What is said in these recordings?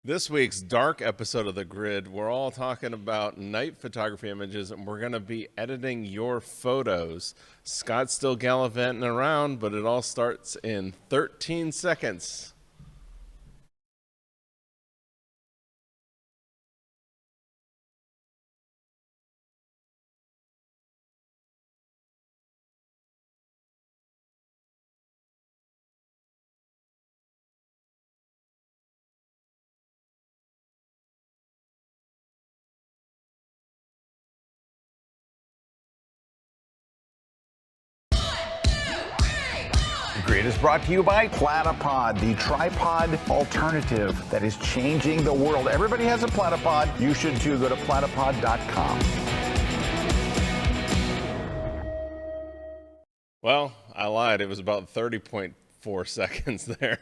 This week's dark episode of The Grid, we're all talking about night photography images, and we're going to be editing your photos. Scott's still gallivanting around, but it all starts in 13 seconds. Grid is brought to you by Platypod, the tripod alternative that is changing the world. Everybody has a Platypod. You should too. Go to platypod.com. Well, I lied. It was about 30.4 seconds there,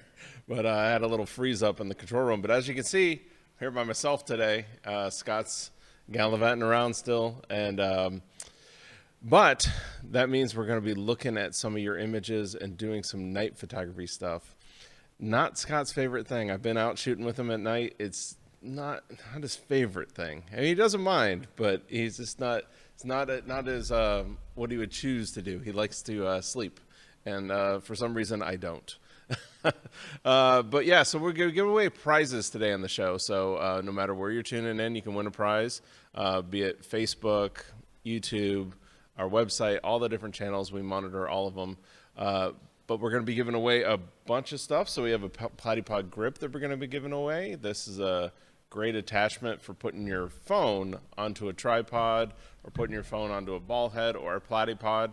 but I had a little freeze up in the control room. But as you can see, I'm here by myself today. Scott's gallivanting around still, and but that means we're going to be looking at some of your images and doing some night photography stuff. Not Scott's favorite thing. I've been out shooting with him at night. It's not his favorite thing. I mean, he doesn't mind, but he's just not. It's not as what he would choose to do. He likes to sleep, and for some reason I don't. But yeah, so we're going to give away prizes today on the show. So no matter where you're tuning in, you can win a prize, be it Facebook, YouTube, our website, all the different channels. We monitor all of them. But we're going to be giving away a bunch of stuff. So we have a Platypod grip that we're going to be giving away. This is a great attachment for putting your phone onto a tripod or putting your phone onto a ball head or a Platypod.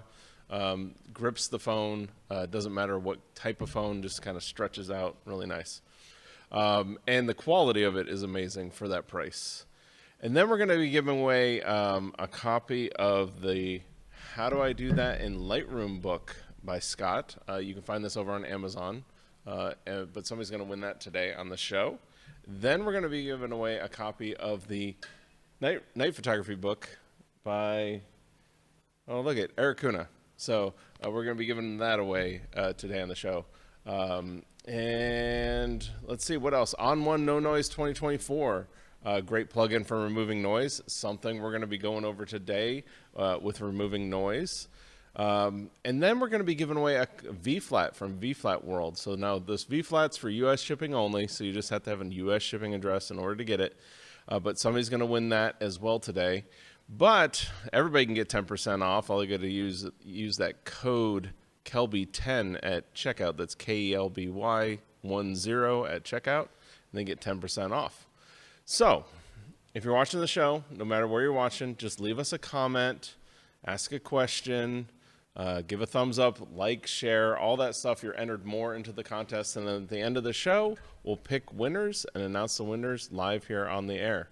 Grips the phone. Doesn't matter what type of phone, just kind of stretches out really nice. And the quality of it is amazing for that price. And then we're going to be giving away a copy of the How Do I Do That in Lightroom book by Scott. You can find this over on Amazon, but somebody's going to win that today on the show. Then we're going to be giving away a copy of the night photography book by, oh, look at Erik Kuna. So we're going to be giving that away today on the show. And let's see, what else? On One No Noise 2024. Great plugin for removing noise, something we're going to be going over today with removing noise. And then we're going to be giving away a V-Flat from V-Flat World. So now this V-Flat's for U.S. shipping only, so you just have to have a U.S. shipping address in order to get it. But somebody's going to win that as well today. But everybody can get 10% off. All you got to use that code Kelby10 at checkout. That's KELBY10 at checkout, and then get 10% off. So, if you're watching the show, no matter where you're watching, just leave us a comment, ask a question, give a thumbs up, like, share, all that stuff. You're entered more into the contest, and then at the end of the show, we'll pick winners and announce the winners live here on the air.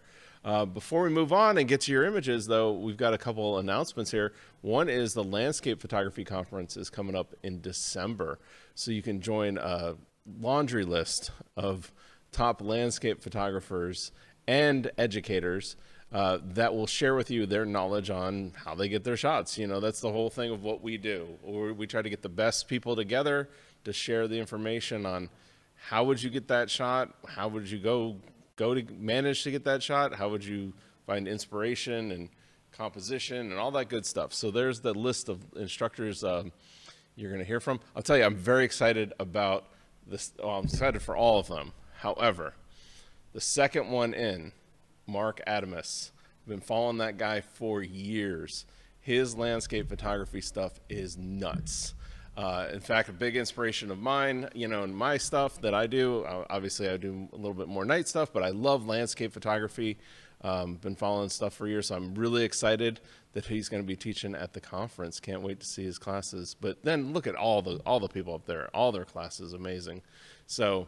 Before we move on and get to your images, though, we've got a couple announcements here. One is the Landscape Photography Conference is coming up in December, so you can join a laundry list of top landscape photographers and educators that will share with you their knowledge on how they get their shots. You know, that's the whole thing of what we do. We try to get the best people together to share the information on how would you get that shot, how would you go to manage to get that shot, how would you find inspiration and composition and all that good stuff. So there's the list of instructors you're going to hear from. I'll tell you, I'm very excited about this. I'm excited for all of them. However, the second one in, Mark Adamus, I've been following that guy for years. His landscape photography stuff is nuts. In fact, a big inspiration of mine, you know, in my stuff that I do, obviously I do a little bit more night stuff, but I love landscape photography. Been following stuff for years, so I'm really excited that he's going to be teaching at the conference. Can't wait to see his classes. But then look at all the people up there, all their classes, amazing. So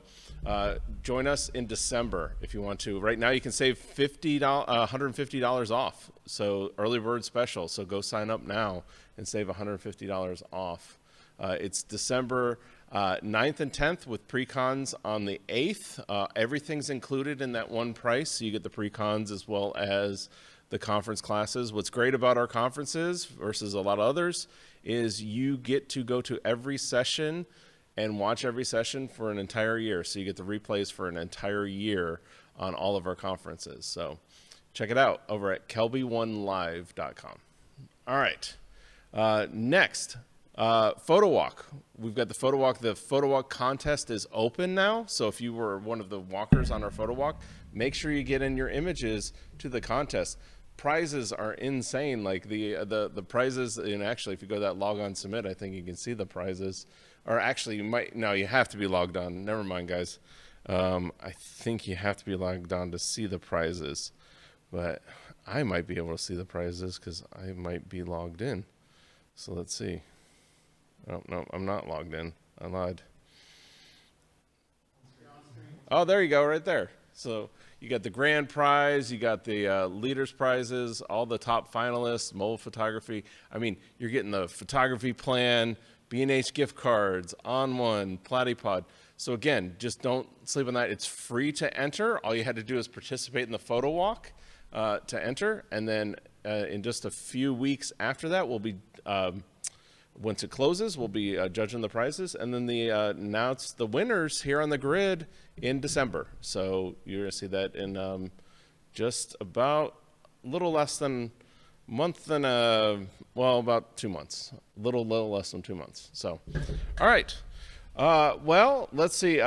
join us in December if you want to. Right now you can save $150 off. So early bird special. So go sign up now and save $150 off. It's December 9th and 10th with pre-cons on the 8th. Everything's included in that one price. So you get the pre-cons as well as the conference classes. What's great about our conferences versus a lot of others is you get to go to every session and watch every session for an entire year. So you get the replays for an entire year on all of our conferences. So check it out over at KelbyOneLive.com. All right. Next, PhotoWalk. We've got the PhotoWalk. The PhotoWalk contest is open now. So if you were one of the walkers on our PhotoWalk, make sure you get in your images to the contest. Prizes are insane. Like the prizes, and actually if you go to that log on submit, I think you can see the prizes. Or actually you have to be logged on. Never mind, guys. I think you have to be logged on to see the prizes, but I might be able to see the prizes because I might be logged in. So let's see. Oh, no, I'm not logged in. I lied. Oh, there you go, right there. So you got the grand prize, you got the leaders prizes, all the top finalists, mobile photography. I mean, you're getting the photography plan, B&H gift cards, On One, Platypod. So again, just don't sleep on that. It's free to enter. All you had to do is participate in the photo walk to enter. And then in just a few weeks after that, we'll be, once it closes, we'll be judging the prizes. And then announce the winners here on the grid in December. So you're going to see that in just about a little less than month and about 2 months. Little less than 2 months. So, all right. Well, let's see.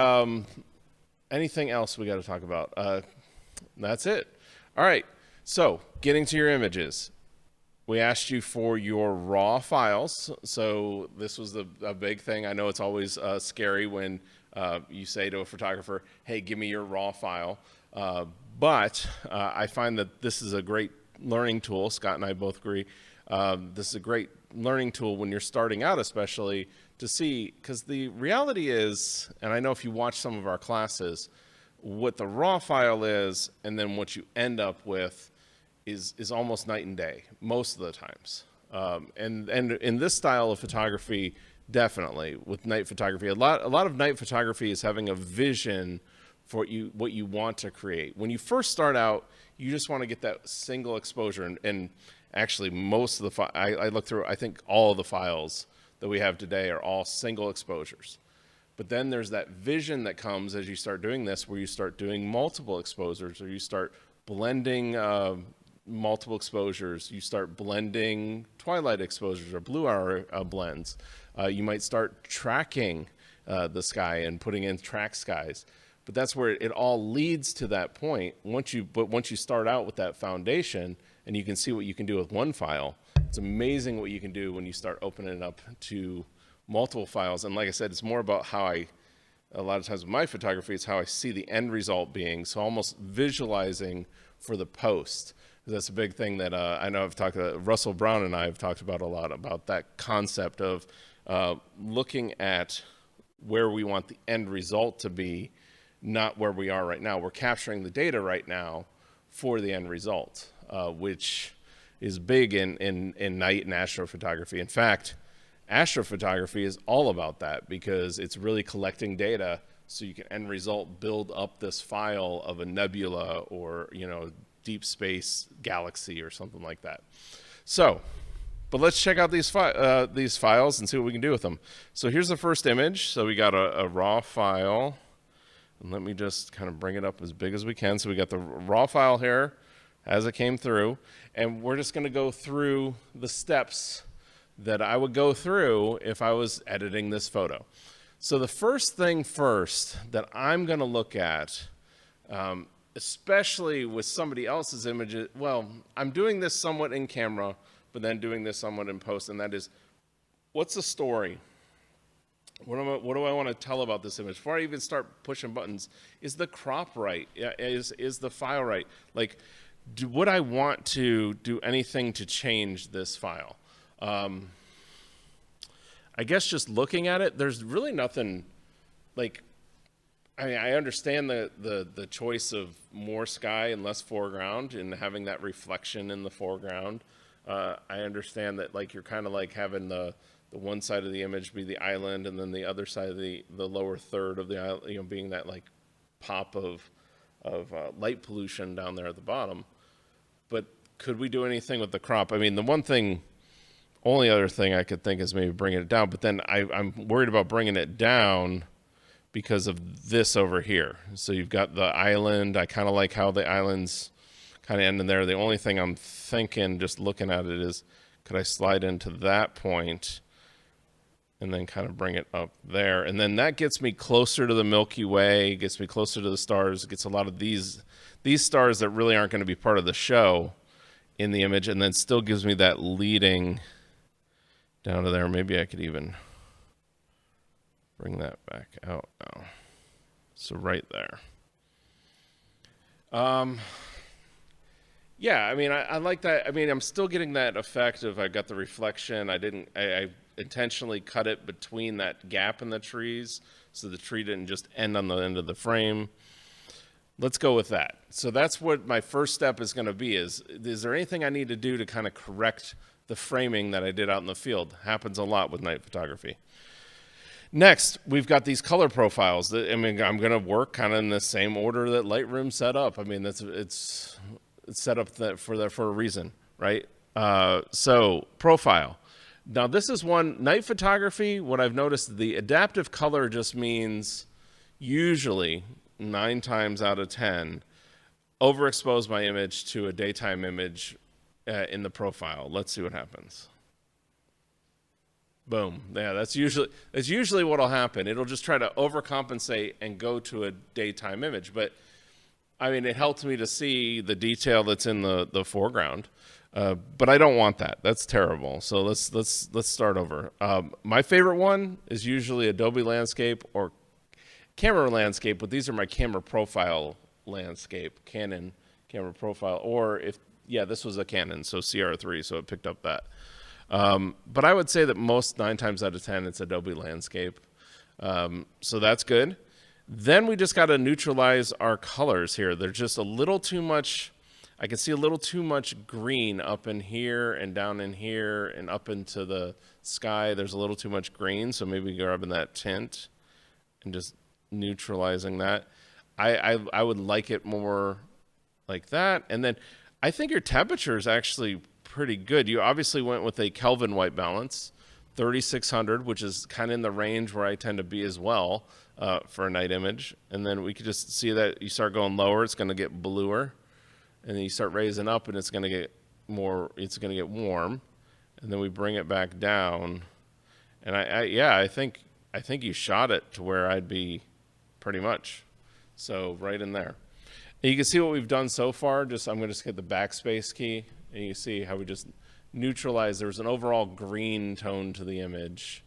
Anything else we got to talk about? That's it. All right. So, getting to your images. We asked you for your raw files. So this was a big thing. I know it's always scary when you say to a photographer, hey, give me your raw file. But I find that this is a great learning tool. Scott and I both agree. This is a great learning tool when you're starting out, especially to see, because the reality is, and I know if you watch some of our classes, what the raw file is and then what you end up with is almost night and day most of the times. And in this style of photography, definitely with night photography, a lot of night photography is having a vision for what you want to create. When you first start out, you just want to get that single exposure. And actually most of the I look through, I think all of the files that we have today are all single exposures. But then there's that vision that comes as you start doing this, where you start doing multiple exposures, or you start blending multiple exposures. You start blending twilight exposures or blue hour blends. You might start tracking the sky and putting in track skies. But that's where it all leads to that point. Once you start out with that foundation and you can see what you can do with one file, it's amazing what you can do when you start opening it up to multiple files. And like I said, it's more about how a lot of times with my photography, it's how I see the end result being. So almost visualizing for the post. That's a big thing that I know Russell Brown and I have talked about a lot, about that concept of looking at where we want the end result to be, not where we are right now. We're capturing the data right now for the end result, which is big in night and astrophotography. In fact, astrophotography is all about that, because it's really collecting data so you can end result build up this file of a nebula or deep space galaxy or something like that. So, but let's check out these files and see what we can do with them. So here's the first image. So we got a raw file, and let me just kind of bring it up as big as we can. So we got the raw file here as it came through, and we're just going to go through the steps that I would go through if I was editing this photo. So the first thing first that I'm going to look at, especially with somebody else's images, well, I'm doing this somewhat in camera, but then doing this somewhat in post, and that is, what's the story? What do I want to tell about this image? Before I even start pushing buttons, is the crop right? Is the file right? Like, would I want to do anything to change this file? I guess just looking at it, there's really nothing, like, I mean, I understand the choice of more sky and less foreground and having that reflection in the foreground. I understand that, like, you're kind of like having the one side of the image be the island, and then the other side of the lower third of the island, being that like pop of light pollution down there at the bottom. But could we do anything with the crop? I mean, the only other thing I could think is maybe bringing it down, but then I'm worried about bringing it down because of this over here. So you've got the island. I kind of like how the islands kind of end in there. The only thing I'm thinking, just looking at it, is could I slide into that point and then kind of bring it up there? And then that gets me closer to the Milky Way, gets me closer to the stars, gets a lot of these stars that really aren't going to be part of the show in the image, and then still gives me that leading down to there. Maybe I could even bring that back out now. So right there. Yeah, I mean, I like that. I mean, I'm still getting that effect of I got the reflection. I intentionally cut it between that gap in the trees so the tree didn't just end on the end of the frame. Let's go with that. So that's what my first step is going to be. Is there anything I need to do to kind of correct the framing that I did out in the field? Happens a lot with night photography. Next, we've got these color profiles. I mean, I'm going to work kind of in the same order that Lightroom set up. I mean, it's set up for a reason, right? So profile. Now this is one, night photography, what I've noticed, the adaptive color just means usually 9 times out of 10, overexpose my image to a daytime image in the profile. Let's see what happens. Boom. Yeah, that's usually what'll happen. It'll just try to overcompensate and go to a daytime image. But I mean, it helped me to see the detail that's in the foreground. But I don't want that. That's terrible. So let's start over. My favorite one is usually Adobe Landscape or Camera Landscape, but these are my camera profile landscape, Canon camera profile, or this was a Canon, so CR3, so it picked up that. But I would say that most 9 times out of 10, it's Adobe Landscape. So that's good. Then we just got to neutralize our colors here. They're just a little too much. I can see a little too much green up in here and down in here and up into the sky. There's a little too much green, so maybe grabbing that tint and just neutralizing that. I would like it more like that. And then I think your temperature is actually pretty good. You obviously went with a Kelvin white balance, 3600, which is kind of in the range where I tend to be as well for a night image. And then we could just see that you start going lower, it's going to get bluer. And then you start raising up and it's going to get warm. And then we bring it back down. And I think you shot it to where I'd be pretty much. So right in there. And you can see what we've done so far. I'm going to just hit the backspace key and you can see how we just neutralized. There was an overall green tone to the image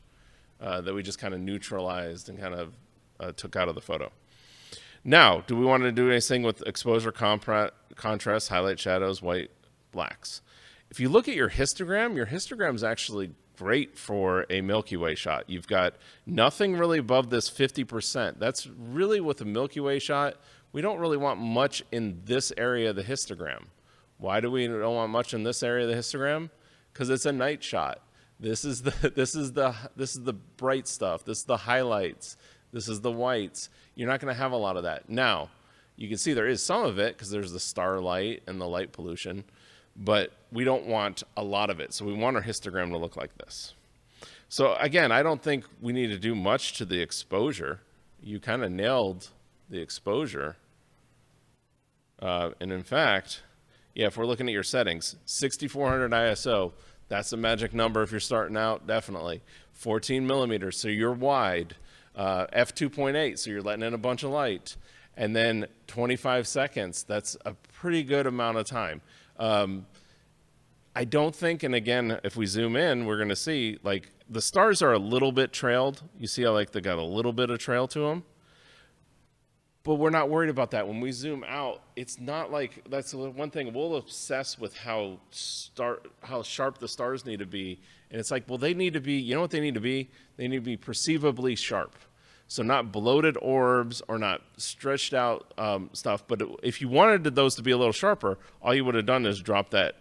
that we just kind of neutralized and kind of took out of the photo. Now, do we want to do anything with exposure, contrast, highlight, shadows, white, blacks? If you look at your histogram is actually great for a Milky Way shot. You've got nothing really above this 50%. That's really with a Milky Way shot. We don't really want much in this area of the histogram. Why do we don't want much in this area of the histogram? Because it's a night shot. This is the bright stuff. This is the highlights. This is the whites. You're not going to have a lot of that. Now, you can see there is some of it because there's the starlight and the light pollution, but we don't want a lot of it. So we want our histogram to look like this. So again, I don't think we need to do much to the exposure. You kind of nailed the exposure. And in fact, if we're looking at your settings, 6400 ISO, that's a magic number if you're starting out, definitely. 14 millimeters, so you're wide. F2.8, so you're letting in a bunch of light. And then 25 seconds, that's a pretty good amount of time. I don't think, and again, if we zoom in, we're going to see, like, the stars are a little bit trailed. You see how, like, they got a little bit of trail to them? But we're not worried about that. When we zoom out, it's not like, that's one thing, we'll obsess with how sharp the stars need to be. And it's like, well, they need to be, you know what they need to be? They need to be perceivably sharp. So not bloated orbs or not stretched out stuff. But if you wanted those to be a little sharper, all you would have done is drop the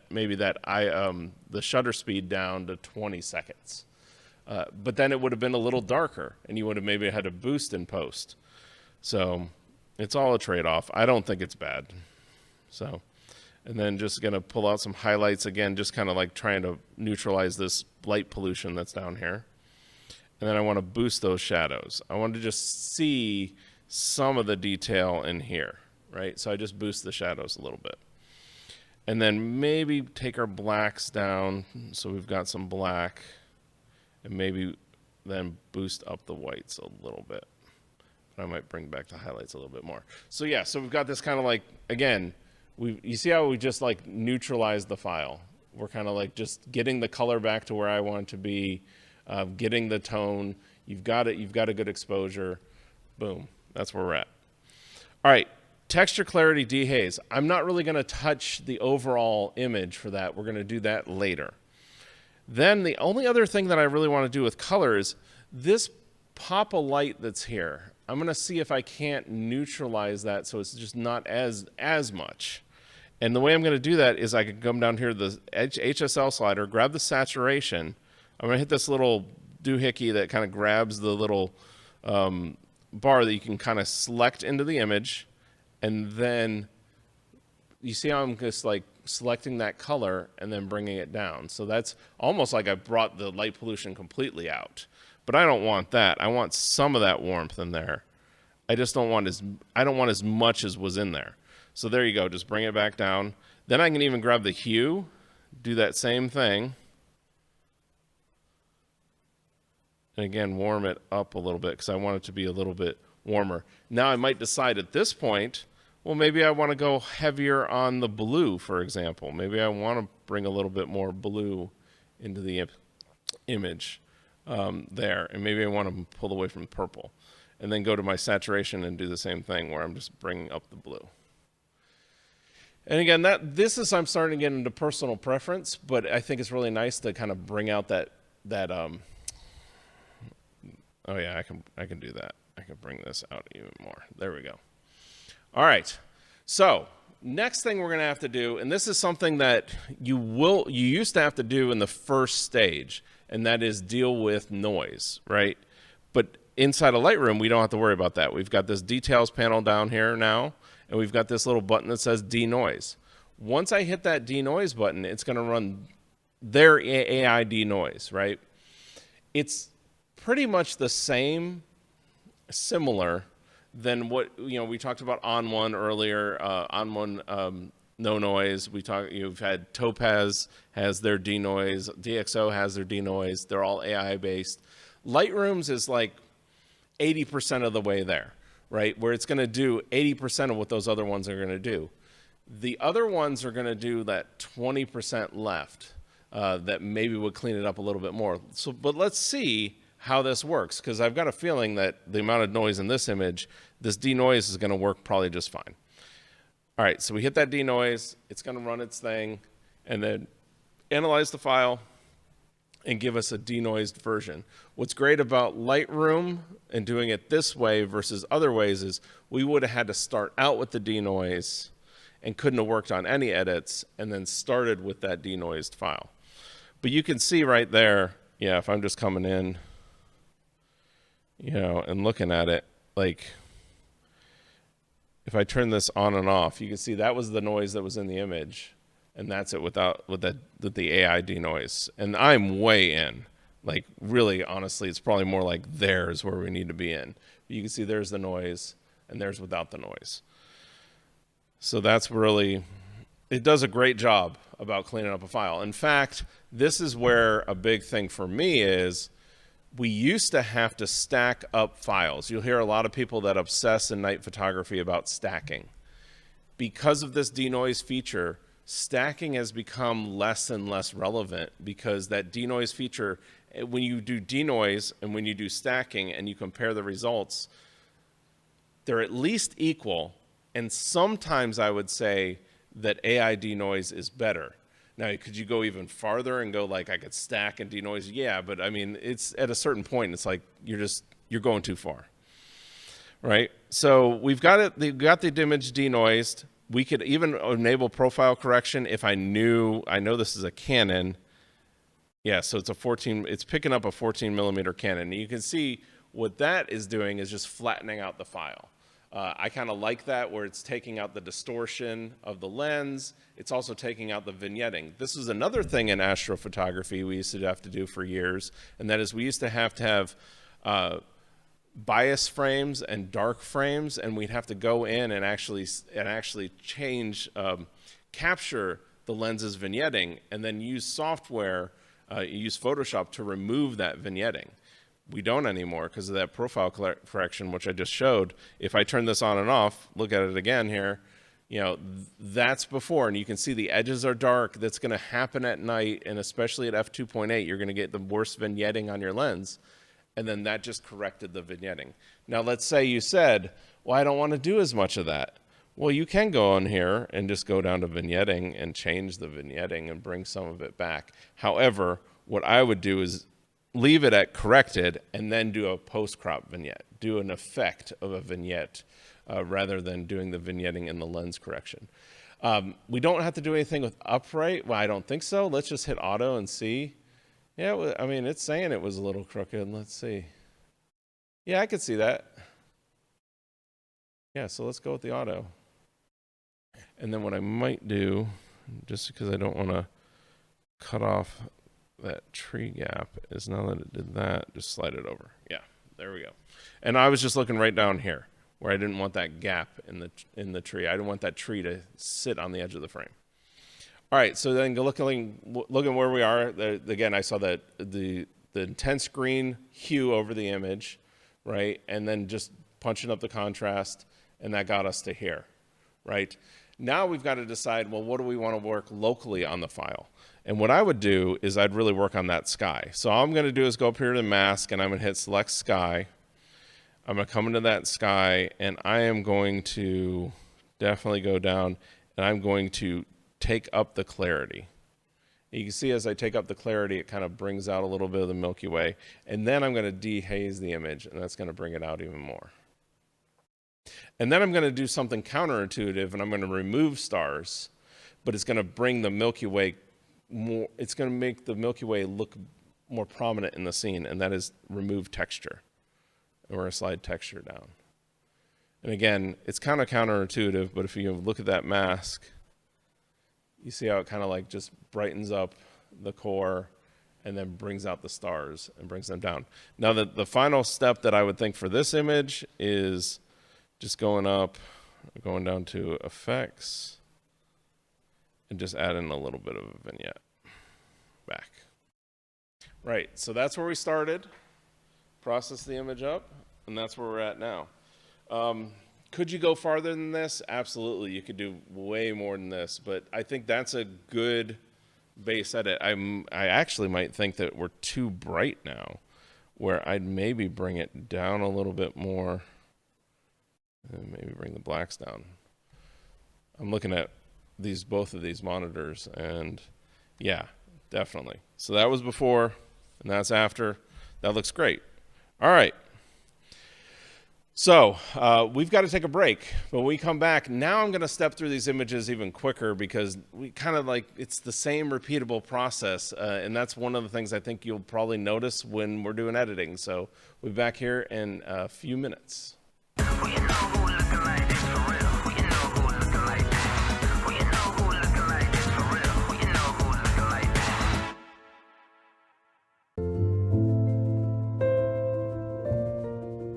shutter speed down to 20 seconds. But then it would have been a little darker, and you would have maybe had a boost in post. So it's all a trade-off. I don't think it's bad. So, and then just going to pull out some highlights again, just kind of like trying to neutralize this light pollution that's down here. And then I want to boost those shadows. I want to just see some of the detail in here, right? So I just boost the shadows a little bit. And then maybe take our blacks down so we've got some black, and maybe then boost up the whites a little bit. But I might bring back the highlights a little bit more. So yeah, so we've got this kind of like, again, you see how we just like neutralized the file. We're kind of like just getting the color back to where I want it to be, getting the tone. You've got it. You've got a good exposure. Boom. That's where we're at. All right. Texture clarity dehaze. I'm not really going to touch the overall image for that. We're going to do that later. Then the only other thing that I really want to do with color is this pop of light that's here. I'm going to see if I can't neutralize that so it's just not as much. And the way I'm going to do that is I can come down here to the HSL slider, grab the saturation. I'm going to hit this little doohickey that kind of grabs the little bar that you can kind of select into the image. And then you see how I'm just like selecting that color and then bringing it down. So that's almost like I brought the light pollution completely out. But I don't want that. I want some of that warmth in there. I don't want as much as was in there. So there you go. Just bring it back down. Then I can even grab the hue, do that same thing. And again, warm it up a little bit because I want it to be a little bit warmer. Now I might decide at this point, well, maybe I want to go heavier on the blue, for example. Maybe I want to bring a little bit more blue into the image there. And maybe I want to pull away from the purple. And then go to my saturation and do the same thing where I'm just bringing up the blue. And again, I'm starting to get into personal preference, but I think it's really nice to kind of bring out that oh yeah, I can do that. I can bring this out even more. There we go. All right. So next thing we're going to have to do, and this is something that you used to have to do in the first stage, and that is deal with noise, right? But inside of Lightroom, we don't have to worry about that. We've got this details panel down here now, and we've got this little button that says denoise. Once I hit that denoise button, it's going to run their AI denoise, right? It's pretty much the same, similar than what we talked about on one earlier. On one no noise. You've had Topaz has their denoise, DxO has their denoise. They're all AI based. Lightroom's is like 80% of the way there, right? Where it's going to do 80% of what those other ones are going to do. The other ones are going to do that 20% left that maybe would clean it up a little bit more. So, but let's see how this works, because I've got a feeling that the amount of noise in this image, this denoise is going to work probably just fine. All right, so we hit that denoise. It's going to run its thing and then analyze the file and give us a denoised version. What's great about Lightroom and doing it this way versus other ways is we would have had to start out with the denoise and couldn't have worked on any edits and then started with that denoised file. But you can see right there, yeah, if I'm just coming in, and looking at it, like if I turn this on and off, you can see that was the noise that was in the image. And that's it with the AI denoise. And I'm way in. Like, really, honestly, it's probably more like there's where we need to be in. But you can see there's the noise, and there's without the noise. So that's really, it does a great job about cleaning up a file. In fact, this is where a big thing for me is we used to have to stack up files. You'll hear a lot of people that obsess in night photography about stacking. Because of this denoise feature, stacking has become less and less relevant, because that denoise feature, when you do denoise and when you do stacking and you compare the results, they're at least equal. And sometimes I would say that AI denoise is better. Now, could you go even farther and go like I could stack and denoise? Yeah, but I mean, it's at a certain point, it's like you're going too far, right? So we've got it. They've got the image denoised. We could even enable profile correction if I know this is a Canon. Yeah, so it's picking up a 14 millimeter Canon. And you can see what that is doing is just flattening out the file. I kind of like that, where it's taking out the distortion of the lens. It's also taking out the vignetting. This is another thing in astrophotography we used to have to do for years, and that is we used to have bias frames and dark frames, and we'd have to go in and actually change, capture the lens's vignetting, and then use software, use Photoshop to remove that vignetting. We don't anymore because of that profile correction, which I just showed. If I turn this on and off, look at it again here, you know, that's before, and you can see the edges are dark. That's going to happen at night, and especially at f2.8, you're going to get the worst vignetting on your lens, and then that just corrected the vignetting. Now, let's say you said, well, I don't want to do as much of that. Well, you can go on here and just go down to vignetting and change the vignetting and bring some of it back. However, what I would do is leave it at corrected and then do a post-crop vignette, do an effect of a vignette rather than doing the vignetting in the lens correction. We don't have to do anything with upright. Well, I don't think so. Let's just hit auto and see. Yeah, I mean, it's saying it was a little crooked. Let's see. Yeah, I could see that. Yeah, so let's go with the auto. And then what I might do, just because I don't want to cut off that tree gap, is now that it did that, just slide it over. Yeah, there we go. And I was just looking right down here where I didn't want that gap in the tree. I didn't want that tree to sit on the edge of the frame. All right, so then looking where we are. Again, I saw that the intense green hue over the image, right? And then just punching up the contrast, and that got us to here, right? Now we've got to decide, well, what do we want to work locally on the file? And what I would do is I'd really work on that sky. So all I'm going to do is go up here to mask, and I'm going to hit select sky. I'm going to come into that sky, and I am going to definitely go down, and I'm going to take up the clarity. You can see as I take up the clarity, it kind of brings out a little bit of the Milky Way. And then I'm going to dehaze the image, and that's going to bring it out even more. And then I'm going to do something counterintuitive, and I'm going to remove stars, but it's going to bring the Milky Way more, it's going to make the Milky Way look more prominent in the scene, and that is remove texture. And we're going to slide texture down. And again, it's kind of counterintuitive, but if you look at that mask, you see how it kind of like just brightens up the core and then brings out the stars and brings them down. Now, the final step that I would think for this image is just going up, going down to effects, and just add in a little bit of a vignette back. Right, so that's where we started. Process the image up, and that's where we're at now. Could you go farther than this? Absolutely, you could do way more than this, but I think that's a good base edit. I actually might think that we're too bright now, where I'd maybe bring it down a little bit more, and maybe bring the blacks down. I'm looking at both of these monitors, and yeah, definitely. So that was before, and that's after. That looks great. All right. So we've got to take a break. But when we come back, now I'm going to step through these images even quicker because we kind of like, it's the same repeatable process. And that's one of the things I think you'll probably notice when we're doing editing. So we'll be back here in a few minutes.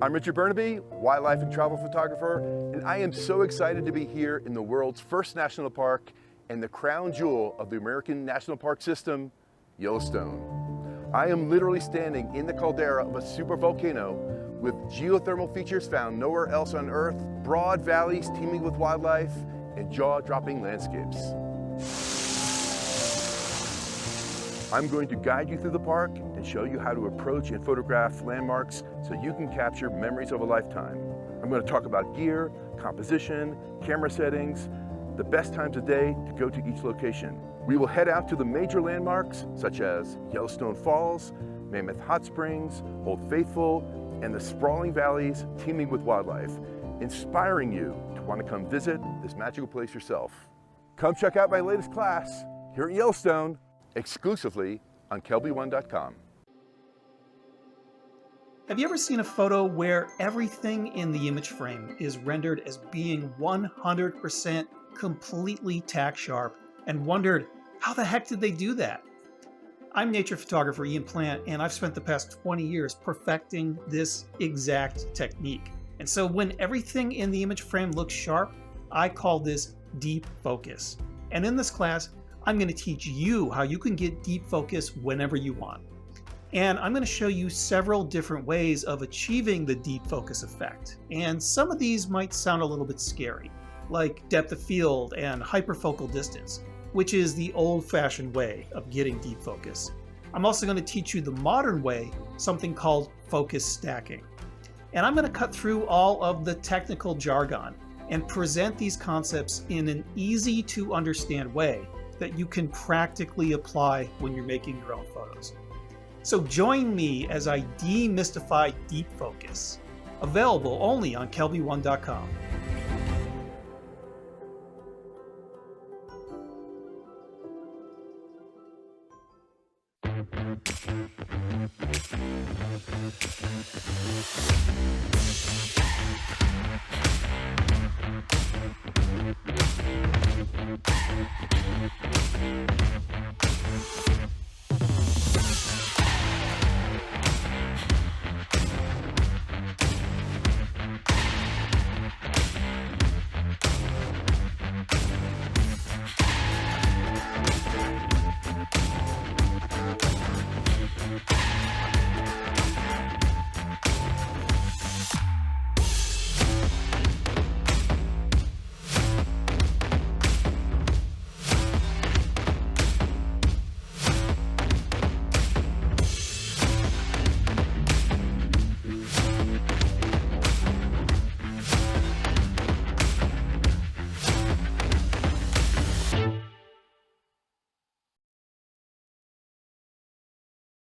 I'm Richard Burnaby, wildlife and travel photographer, and I am so excited to be here in the world's first national park and the crown jewel of the American National Park System, Yellowstone. I am literally standing in the caldera of a supervolcano with geothermal features found nowhere else on Earth, broad valleys teeming with wildlife, and jaw-dropping landscapes. I'm going to guide you through the park and show you how to approach and photograph landmarks so you can capture memories of a lifetime. I'm going to talk about gear, composition, camera settings, the best times of day to go to each location. We will head out to the major landmarks such as Yellowstone Falls, Mammoth Hot Springs, Old Faithful, and the sprawling valleys teeming with wildlife, inspiring you to want to come visit this magical place yourself. Come check out my latest class here at Yellowstone, exclusively on KelbyOne.com. Have you ever seen a photo where everything in the image frame is rendered as being 100% completely tack sharp and wondered, how the heck did they do that? I'm nature photographer Ian Plant, and I've spent the past 20 years perfecting this exact technique. And so when everything in the image frame looks sharp, I call this deep focus. And in this class, I'm going to teach you how you can get deep focus whenever you want. And I'm going to show you several different ways of achieving the deep focus effect. And some of these might sound a little bit scary, like depth of field and hyperfocal distance, which is the old-fashioned way of getting deep focus. I'm also going to teach you the modern way, something called focus stacking. And I'm going to cut through all of the technical jargon and present these concepts in an easy to understand way that you can practically apply when you're making your own photos. So join me as I demystify deep focus. Available only on KelbyOne.com.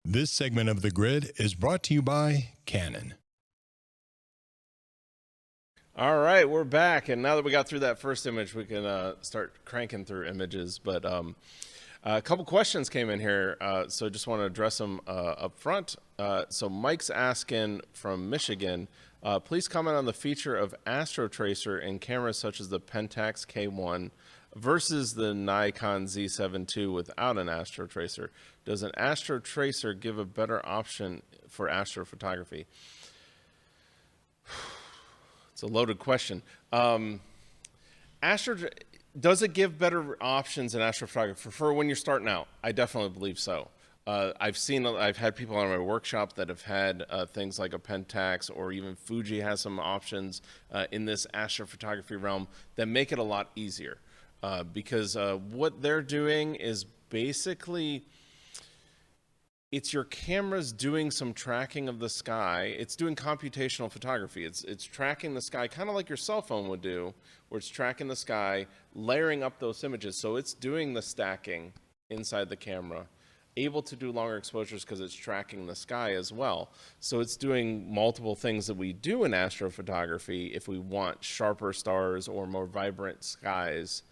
This segment of The Grid is brought to you by Canon. All right, we're back, and now that we got through that first image, we can start cranking through images. But a couple questions came in here, so I just want to address them up front. So Mike's asking from Michigan, please comment on the feature of Astro Tracer in cameras such as the Pentax K1 versus the Nikon Z7 II without an Astro Tracer. Does an Astro Tracer give a better option for astrophotography? It's a loaded question. Does it give better options in astrophotography for when you're starting out? I definitely believe so. I've had people in my workshop that have had things like a Pentax, or even Fuji has some options in this astrophotography realm that make it a lot easier. Because what they're doing is basically, it's your camera's doing some tracking of the sky. It's doing computational photography. It's tracking the sky, kind of like your cell phone would do, where it's tracking the sky, layering up those images. So it's doing the stacking inside the camera, able to do longer exposures because it's tracking the sky as well. So it's doing multiple things that we do in astrophotography if we want sharper stars or more vibrant skies.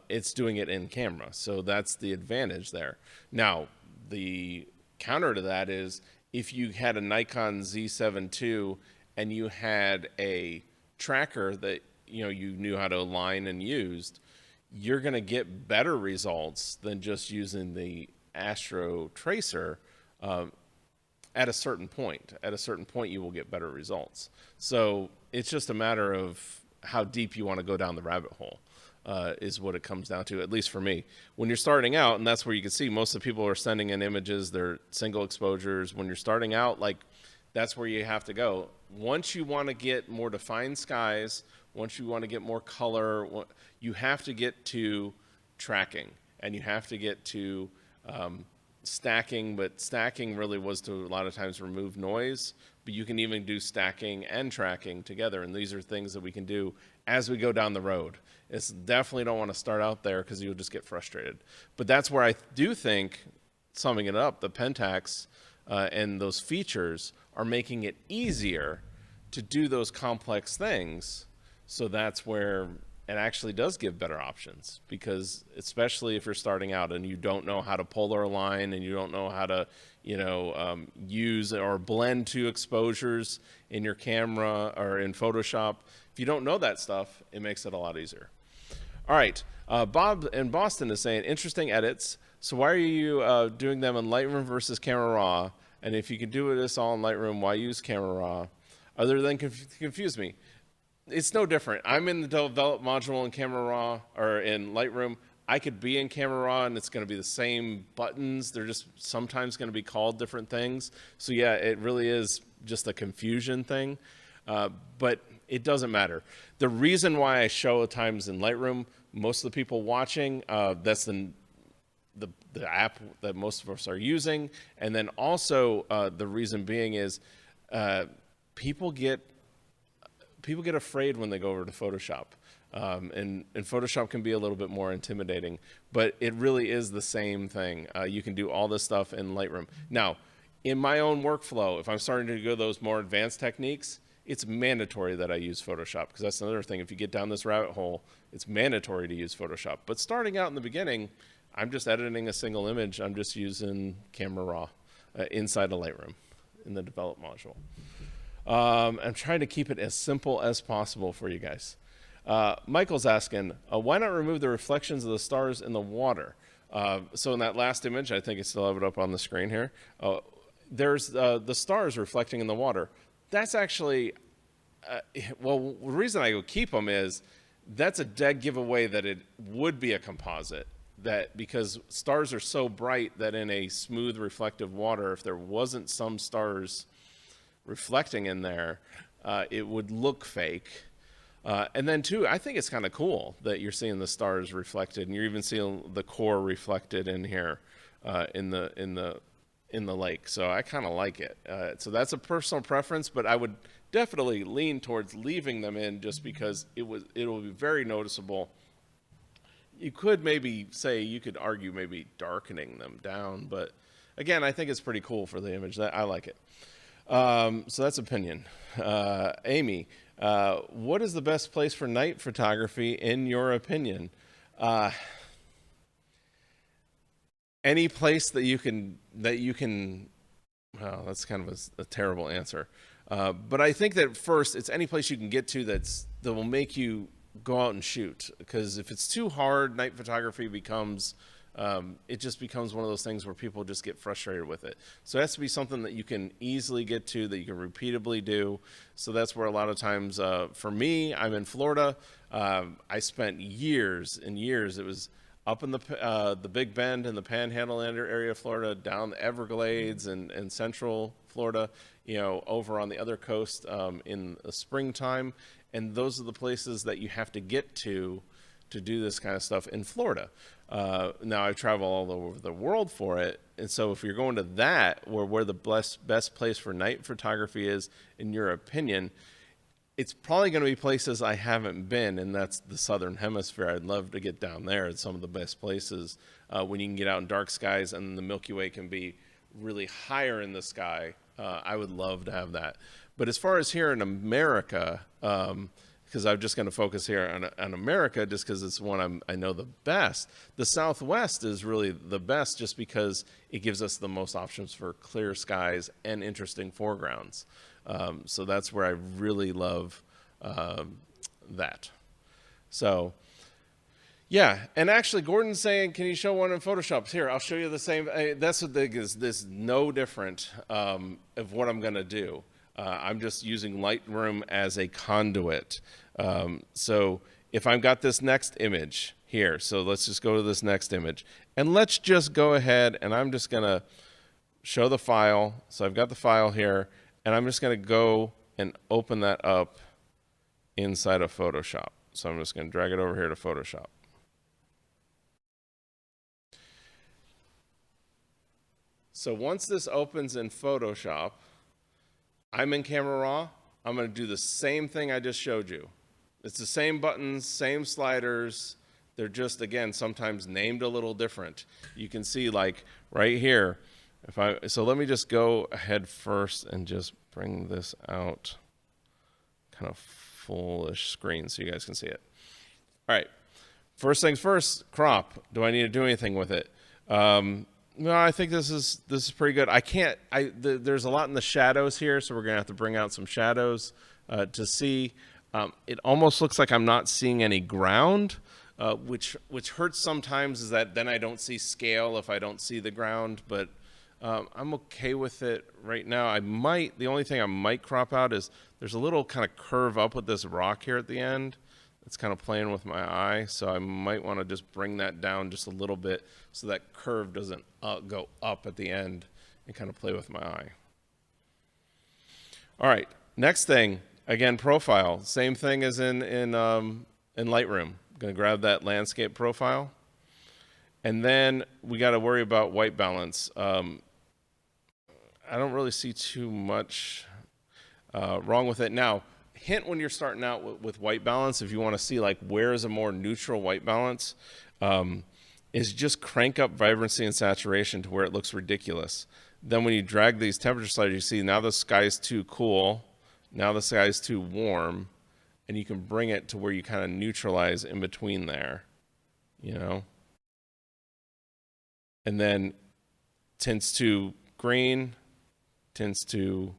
It's doing it in camera. So that's the advantage there. Now, the counter to that is if you had a Nikon Z7 II and you had a tracker that you knew how to align and used, you're going to get better results than just using the Astro Tracer at a certain point. At a certain point, you will get better results. So it's just a matter of how deep you want to go down the rabbit hole. Is what it comes down to, at least for me. When you're starting out, and that's where you can see most of the people are sending in images, they're single exposures. When you're starting out, that's where you have to go. Once you want to get more defined skies, once you want to get more color, you have to get to tracking, and you have to get to stacking, but stacking really was to a lot of times remove noise, but you can even do stacking and tracking together, and these are things that we can do as we go down the road. It's definitely don't want to start out there because you'll just get frustrated. But that's where I do think, summing it up, the Pentax and those features are making it easier to do those complex things. So that's where it actually does give better options, because especially if you're starting out and you don't know how to polar align and you don't know how to, use or blend two exposures in your camera or in Photoshop. If you don't know that stuff, it makes it a lot easier. All right. Bob in Boston is saying, interesting edits. So why are you doing them in Lightroom versus Camera Raw? And if you can do this all in Lightroom, why use Camera Raw? Other than confuse me. It's no different. I'm in the develop module in Camera Raw or in Lightroom. I could be in Camera Raw and it's going to be the same buttons. They're just sometimes going to be called different things. So yeah, it really is just a confusion thing. But it doesn't matter. The reason why I show at times in Lightroom, most of the people watching, that's the app that most of us are using. And then also the reason being is people get afraid when they go over to Photoshop. And Photoshop can be a little bit more intimidating, but it really is the same thing. You can do all this stuff in Lightroom. Now, in my own workflow, if I'm starting to go those more advanced techniques, it's mandatory that I use Photoshop, because that's another thing. If you get down this rabbit hole, it's mandatory to use Photoshop. But starting out in the beginning, I'm just editing a single image. I'm just using Camera Raw inside of Lightroom in the develop module. I'm trying to keep it as simple as possible for you guys. Michael's asking, why not remove the reflections of the stars in the water? So in that last image, I think I still have it up on the screen here. There's the stars reflecting in the water. That's actually, well, the reason I would keep them is that's a dead giveaway that it would be a composite. That because stars are so bright that in a smooth reflective water, if there wasn't some stars reflecting in there, it would look fake. And then too, I think it's kind of cool that you're seeing the stars reflected, and you're even seeing the core reflected in here in the lake. So I kind of like it. So that's a personal preference, but I would definitely lean towards leaving them in, just because it will be very noticeable. You could maybe say, you could argue maybe darkening them down, but again, I think it's pretty cool for the image. I like it. So that's opinion. Amy, what is the best place for night photography in your opinion? Any place that you can, well, that's kind of a terrible answer. But I think that first, it's any place you can get to that will make you go out and shoot. Because if it's too hard, night photography becomes, it just becomes one of those things where people just get frustrated with it. So it has to be something that you can easily get to, that you can repeatably do. So that's where a lot of times, for me, I'm in Florida. I spent years and years, it was up in the Big Bend and the Panhandle area of Florida, down the Everglades and Central Florida, over on the other coast in the springtime. And those are the places that you have to get to do this kind of stuff in Florida. Now I travel all over the world for it. And so if you're going to that, where the best place for night photography is, in your opinion, it's probably going to be places I haven't been, and that's the Southern Hemisphere. I'd love to get down there. It's some of the best places when you can get out in dark skies and the Milky Way can be really higher in the sky. I would love to have that. But as far as here in America, because I'm just going to focus here on America, just because it's one I know the best. The Southwest is really the best, just because it gives us the most options for clear skies and interesting foregrounds. So that's where I really love that. So, yeah. And actually, Gordon's saying, can you show one in Photoshop? Here, I'll show you the same. That's what this no different of what I'm going to do. I'm just using Lightroom as a conduit. So if I've got this next image here, so let's just go to this next image. And let's just go ahead, and I'm just going to show the file. So I've got the file here, and I'm just going to go and open that up inside of Photoshop. So I'm just going to drag it over here to Photoshop. So once this opens in Photoshop, I'm in Camera Raw. I'm going to do the same thing I just showed you. It's the same buttons, same sliders. They're just, again, sometimes named a little different. You can see, like right here, so let me just go ahead first and just bring this out kind of fullish screen so you guys can see it. All right. First things first, crop. Do I need to do anything with it? No, I think this is pretty good. There's a lot in the shadows here, so we're gonna have to bring out some shadows to see. It almost looks like I'm not seeing any ground, which hurts sometimes, is that then I don't see scale if I don't see the ground, but I'm okay with it right now. The only thing I might crop out is there's a little kind of curve up with this rock here at the end. It's kind of playing with my eye, so I might want to just bring that down just a little bit so that curve doesn't go up at the end and kind of play with my eye. All right, next thing, again, profile. Same thing as in Lightroom. I'm going to grab that landscape profile. And then we got to worry about white balance. I don't really see too much wrong with it. Now, hint when you're starting out with white balance, if you want to see like where is a more neutral white balance, is just crank up vibrancy and saturation to where it looks ridiculous. Then when you drag these temperature sliders, you see now the sky is too cool, now the sky is too warm, and you can bring it to where you kind of neutralize in between there, you know? And then tints to green, tints to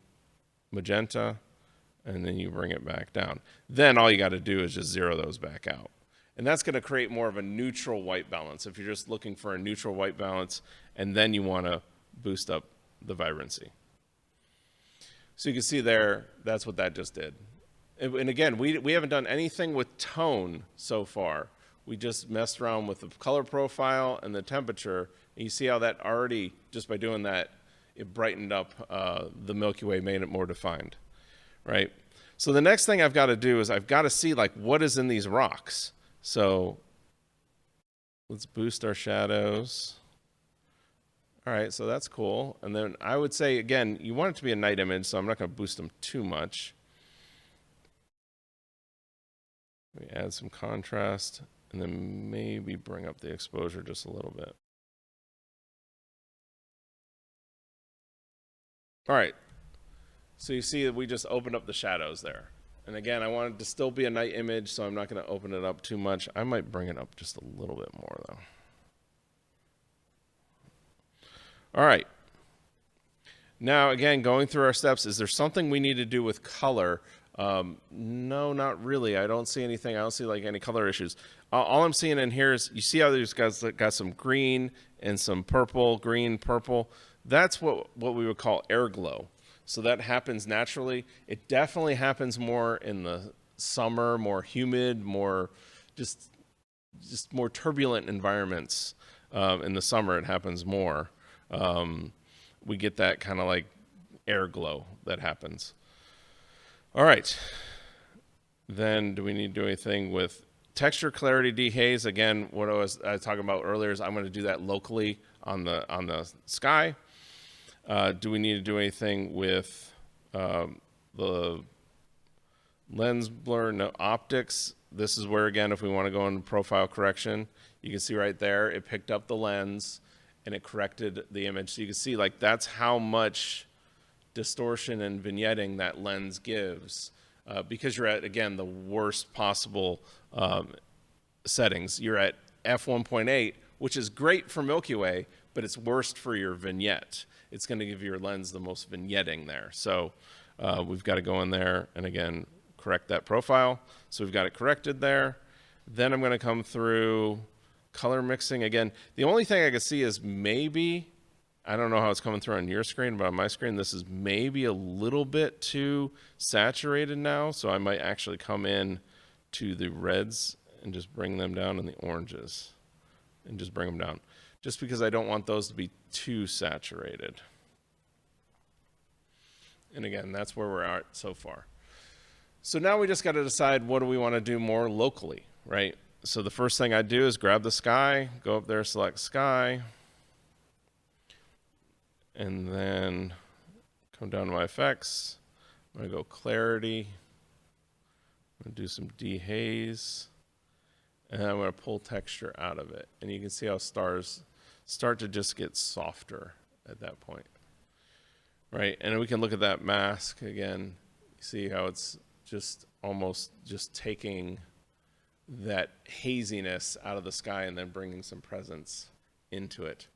magenta, and then you bring it back down. Then all you got to do is just zero those back out. And that's going to create more of a neutral white balance if you're just looking for a neutral white balance, and then you want to boost up the vibrancy. So you can see there, that's what that just did. And again, we haven't done anything with tone so far. We just messed around with the color profile and the temperature. And you see how that already, just by doing that, it brightened up the Milky Way, made it more defined. Right? So the next thing I've got to do is I've got to see like what is in these rocks. So let's boost our shadows. All right, so that's cool. And then I would say, again, you want it to be a night image, so I'm not going to boost them too much. We add some contrast and then maybe bring up the exposure just a little bit. All right. So you see that we just opened up the shadows there. And again, I want it to still be a night image, so I'm not going to open it up too much. I might bring it up just a little bit more, though. All right. Now, again, going through our steps, is there something we need to do with color? No, not really. I don't see anything. I don't see like any color issues. All I'm seeing in here is, you see how these guys got some green and some purple, green, purple. That's what we would call air glow. So that happens naturally. It definitely happens more in the summer, more humid, more just more turbulent environments. In the summer, it happens more. We get that kind of like air glow that happens. All right. Then do we need to do anything with texture, clarity, dehaze? Again, what I was talking about earlier is I'm going to do that locally on the sky. Do we need to do anything with the lens blur? No. Optics. This is where, again, if we want to go into profile correction, you can see right there, it picked up the lens and it corrected the image. So you can see like that's how much distortion and vignetting that lens gives, because you're at, again, the worst possible settings. You're at f1.8, which is great for Milky Way, but it's worst for your vignette. It's going to give your lens the most vignetting there. So we've got to go in there and, again, correct that profile. So we've got it corrected there. Then I'm going to come through color mixing. Again, the only thing I can see is maybe, I don't know how it's coming through on your screen, but on my screen, this is maybe a little bit too saturated now. So I might actually come in to the reds and just bring them down, and the oranges and just bring them down, just because I don't want those to be too saturated. And again, that's where we're at so far. So now we just got to decide, what do we want to do more locally, right? So the first thing I do is grab the sky, go up there, select sky, and then come down to my effects. I'm going to go clarity. I'm going to do some dehaze, and I'm going to pull texture out of it. And you can see how stars start to just get softer at that point, right? And we can look at that mask again. See how it's just almost just taking that haziness out of the sky and then bringing some presence into it.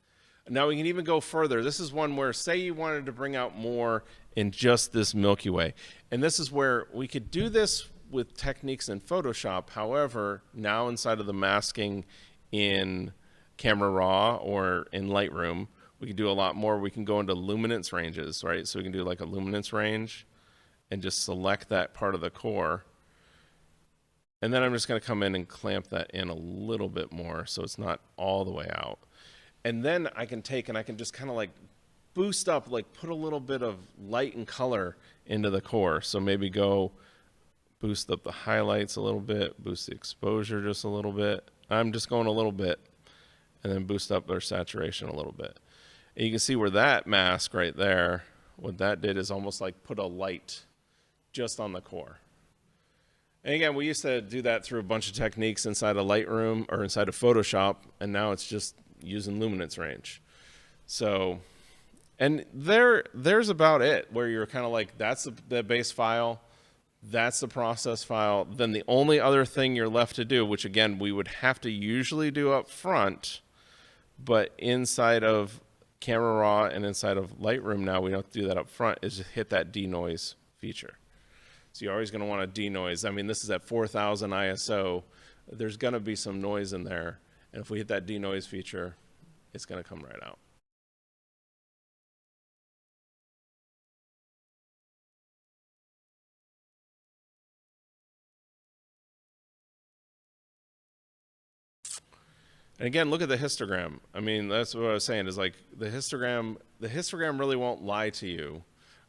Now we can even go further. This is one where, say you wanted to bring out more in just this Milky Way. And this is where we could do this with techniques in Photoshop. However, now inside of the masking in Camera Raw or in Lightroom, we can do a lot more. We can go into luminance ranges, right? So we can do like a luminance range and just select that part of the core. And then I'm just going to come in and clamp that in a little bit more so it's not all the way out. And then I can take and I can just kind of like boost up, like put a little bit of light and color into the core. So maybe go boost up the highlights a little bit, boost the exposure just a little bit. I'm just going a little bit, and then boost up their saturation a little bit. And you can see where that mask right there, what that did is almost like put a light just on the core. And again, we used to do that through a bunch of techniques inside of Lightroom or inside of Photoshop, and now it's just using luminance range. So, and there's about it, where you're kind of like, that's the base file, that's the process file. Then the only other thing you're left to do, which again, we would have to usually do up front, but inside of Camera Raw and inside of Lightroom now, we don't have to do that up front, is just hit that denoise feature. So you're always going to want to denoise. I mean, this is at 4000 ISO. There's going to be some noise in there. And if we hit that denoise feature, it's going to come right out. And again, look at the histogram. I mean, that's what I was saying, is like the histogram really won't lie to you.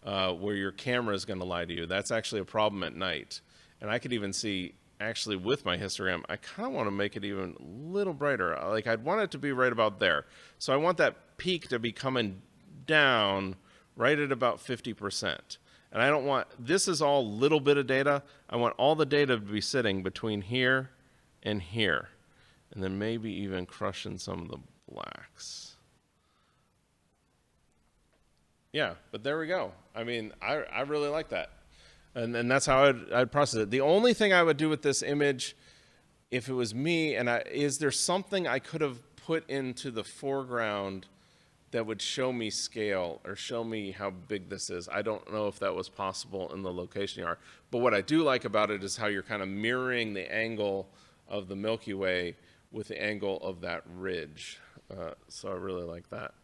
Where your camera is going to lie to you. That's actually a problem at night. And I could even see, actually with my histogram, I kind of want to make it even a little brighter. Like I'd want it to be right about there. So I want that peak to be coming down right at about 50%. And I don't want, this is all little bit of data. I want all the data to be sitting between here and here. And then maybe even crushing some of the blacks. Yeah, but there we go. I mean, I really like that. And that's how I'd process it. The only thing I would do with this image, if it was me, is there something I could have put into the foreground that would show me scale or show me how big this is? I don't know if that was possible in the location you are. But what I do like about it is how you're kind of mirroring the angle of the Milky Way with the angle of that ridge. So I really like that.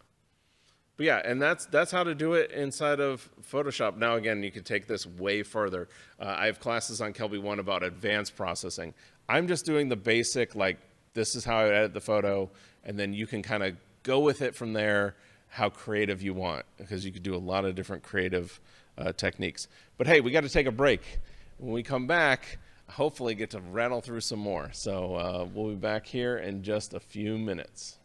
But yeah, and that's how to do it inside of Photoshop. Now again, you could take this way further. I have classes on KelbyOne about advanced processing. I'm just doing the basic, like this is how I edit the photo, and then you can kind of go with it from there, how creative you want, because you could do a lot of different creative techniques. But hey, we got to take a break. When we come back, hopefully get to rattle through some more. So we'll be back here in just a few minutes.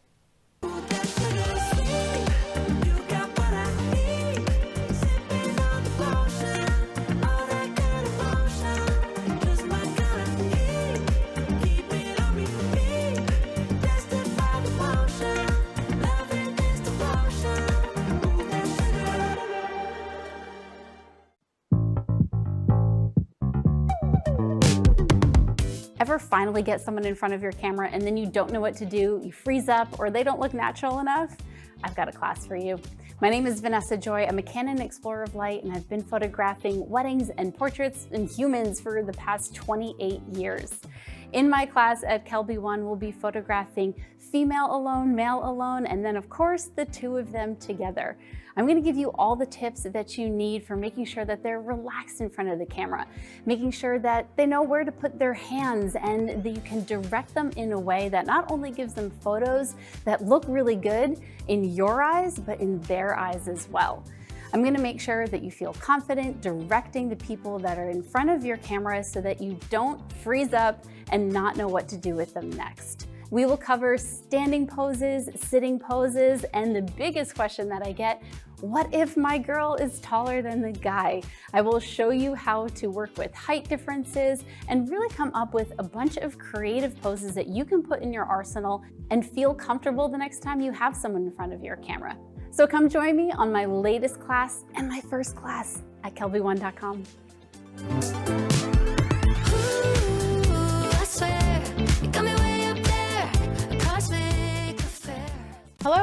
Ever finally get someone in front of your camera and then you don't know what to do, you freeze up, or they don't look natural enough? I've got a class for you. My name is Vanessa Joy. I'm a Canon Explorer of Light, and I've been photographing weddings and portraits and humans for the past 28 years. In my class at KelbyOne, we'll be photographing female alone, male alone, and then of course the two of them together. I'm going to give you all the tips that you need for making sure that they're relaxed in front of the camera, making sure that they know where to put their hands, and that you can direct them in a way that not only gives them photos that look really good in your eyes, but in their eyes as well. I'm going to make sure that you feel confident directing the people that are in front of your camera so that you don't freeze up and not know what to do with them next. We will cover standing poses, sitting poses, and the biggest question that I get, what if my girl is taller than the guy? I will show you how to work with height differences and really come up with a bunch of creative poses that you can put in your arsenal and feel comfortable the next time you have someone in front of your camera. So come join me on my latest class and my first class at KelbyOne.com. I swear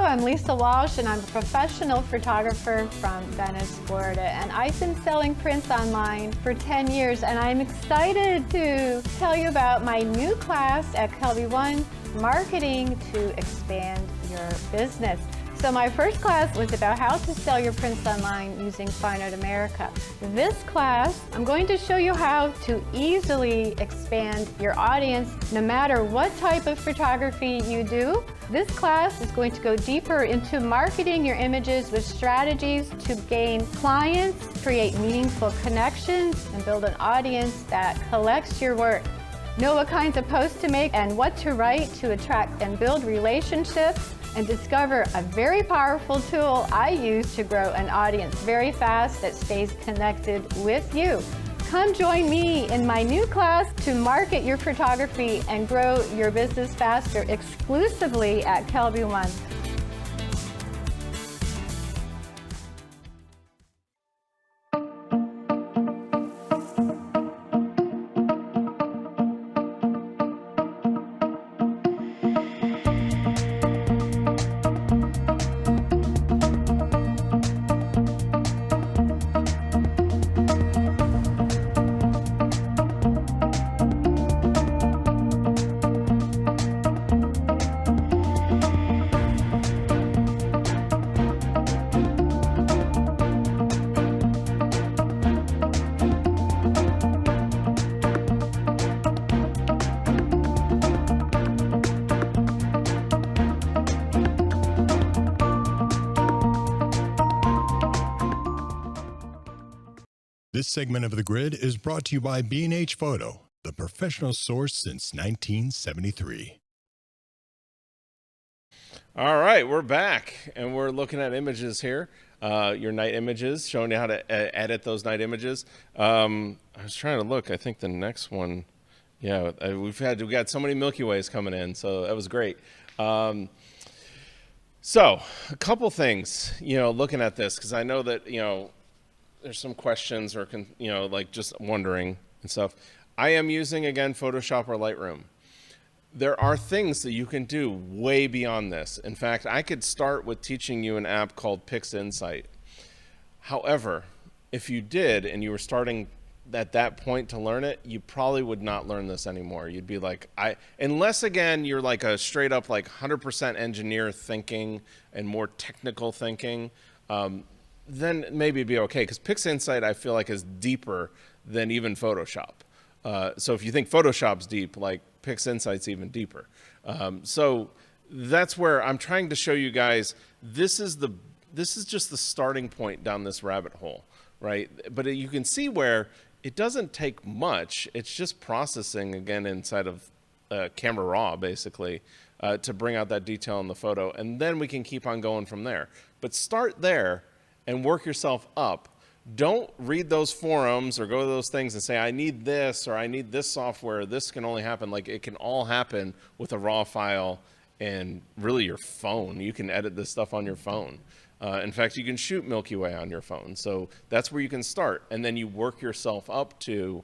I'm Lisa Walsh, and I'm a professional photographer from Venice, Florida, and I've been selling prints online for 10 years, and I'm excited to tell you about my new class at KelbyOne, Marketing to Expand Your Business. So my first class was about how to sell your prints online using Fine Art America. This class, I'm going to show you how to easily expand your audience no matter what type of photography you do. This class is going to go deeper into marketing your images with strategies to gain clients, create meaningful connections, and build an audience that collects your work. Know what kinds of posts to make and what to write to attract and build relationships, and discover a very powerful tool I use to grow an audience very fast that stays connected with you. Come join me in my new class to market your photography and grow your business faster exclusively at KelbyOne. This segment of The Grid is brought to you by B&H Photo, the professional source since 1973. All right, we're back, and we're looking at images here. Your night images, showing you how to edit those night images. I was trying to look. I think the next one, yeah, we got so many Milky Ways coming in, so that was great. So a couple things, looking at this, because I know that there's some questions or like just wondering and stuff. I am using again Photoshop or Lightroom. There are things that you can do way beyond this. In fact, I could start with teaching you an app called PixInsight. However, if you did and you were starting at that point to learn it, you probably would not learn this anymore. You'd be like, unless again you're like a straight up like 100% engineer thinking and more technical thinking, then maybe it'd be okay. Because PixInsight I feel like is deeper than even Photoshop. So if you think Photoshop's deep, like PixInsight's even deeper. So that's where I'm trying to show you guys, this is just the starting point down this rabbit hole, right? But you can see where it doesn't take much. It's just processing again inside of Camera Raw basically to bring out that detail in the photo. And then we can keep on going from there. But start there and work yourself up. Don't read those forums or go to those things and say, I need this, or I need this software. This can only happen. Like, it can all happen with a raw file and really your phone. You can edit this stuff on your phone. In fact, you can shoot Milky Way on your phone. So that's where you can start. And then you work yourself up to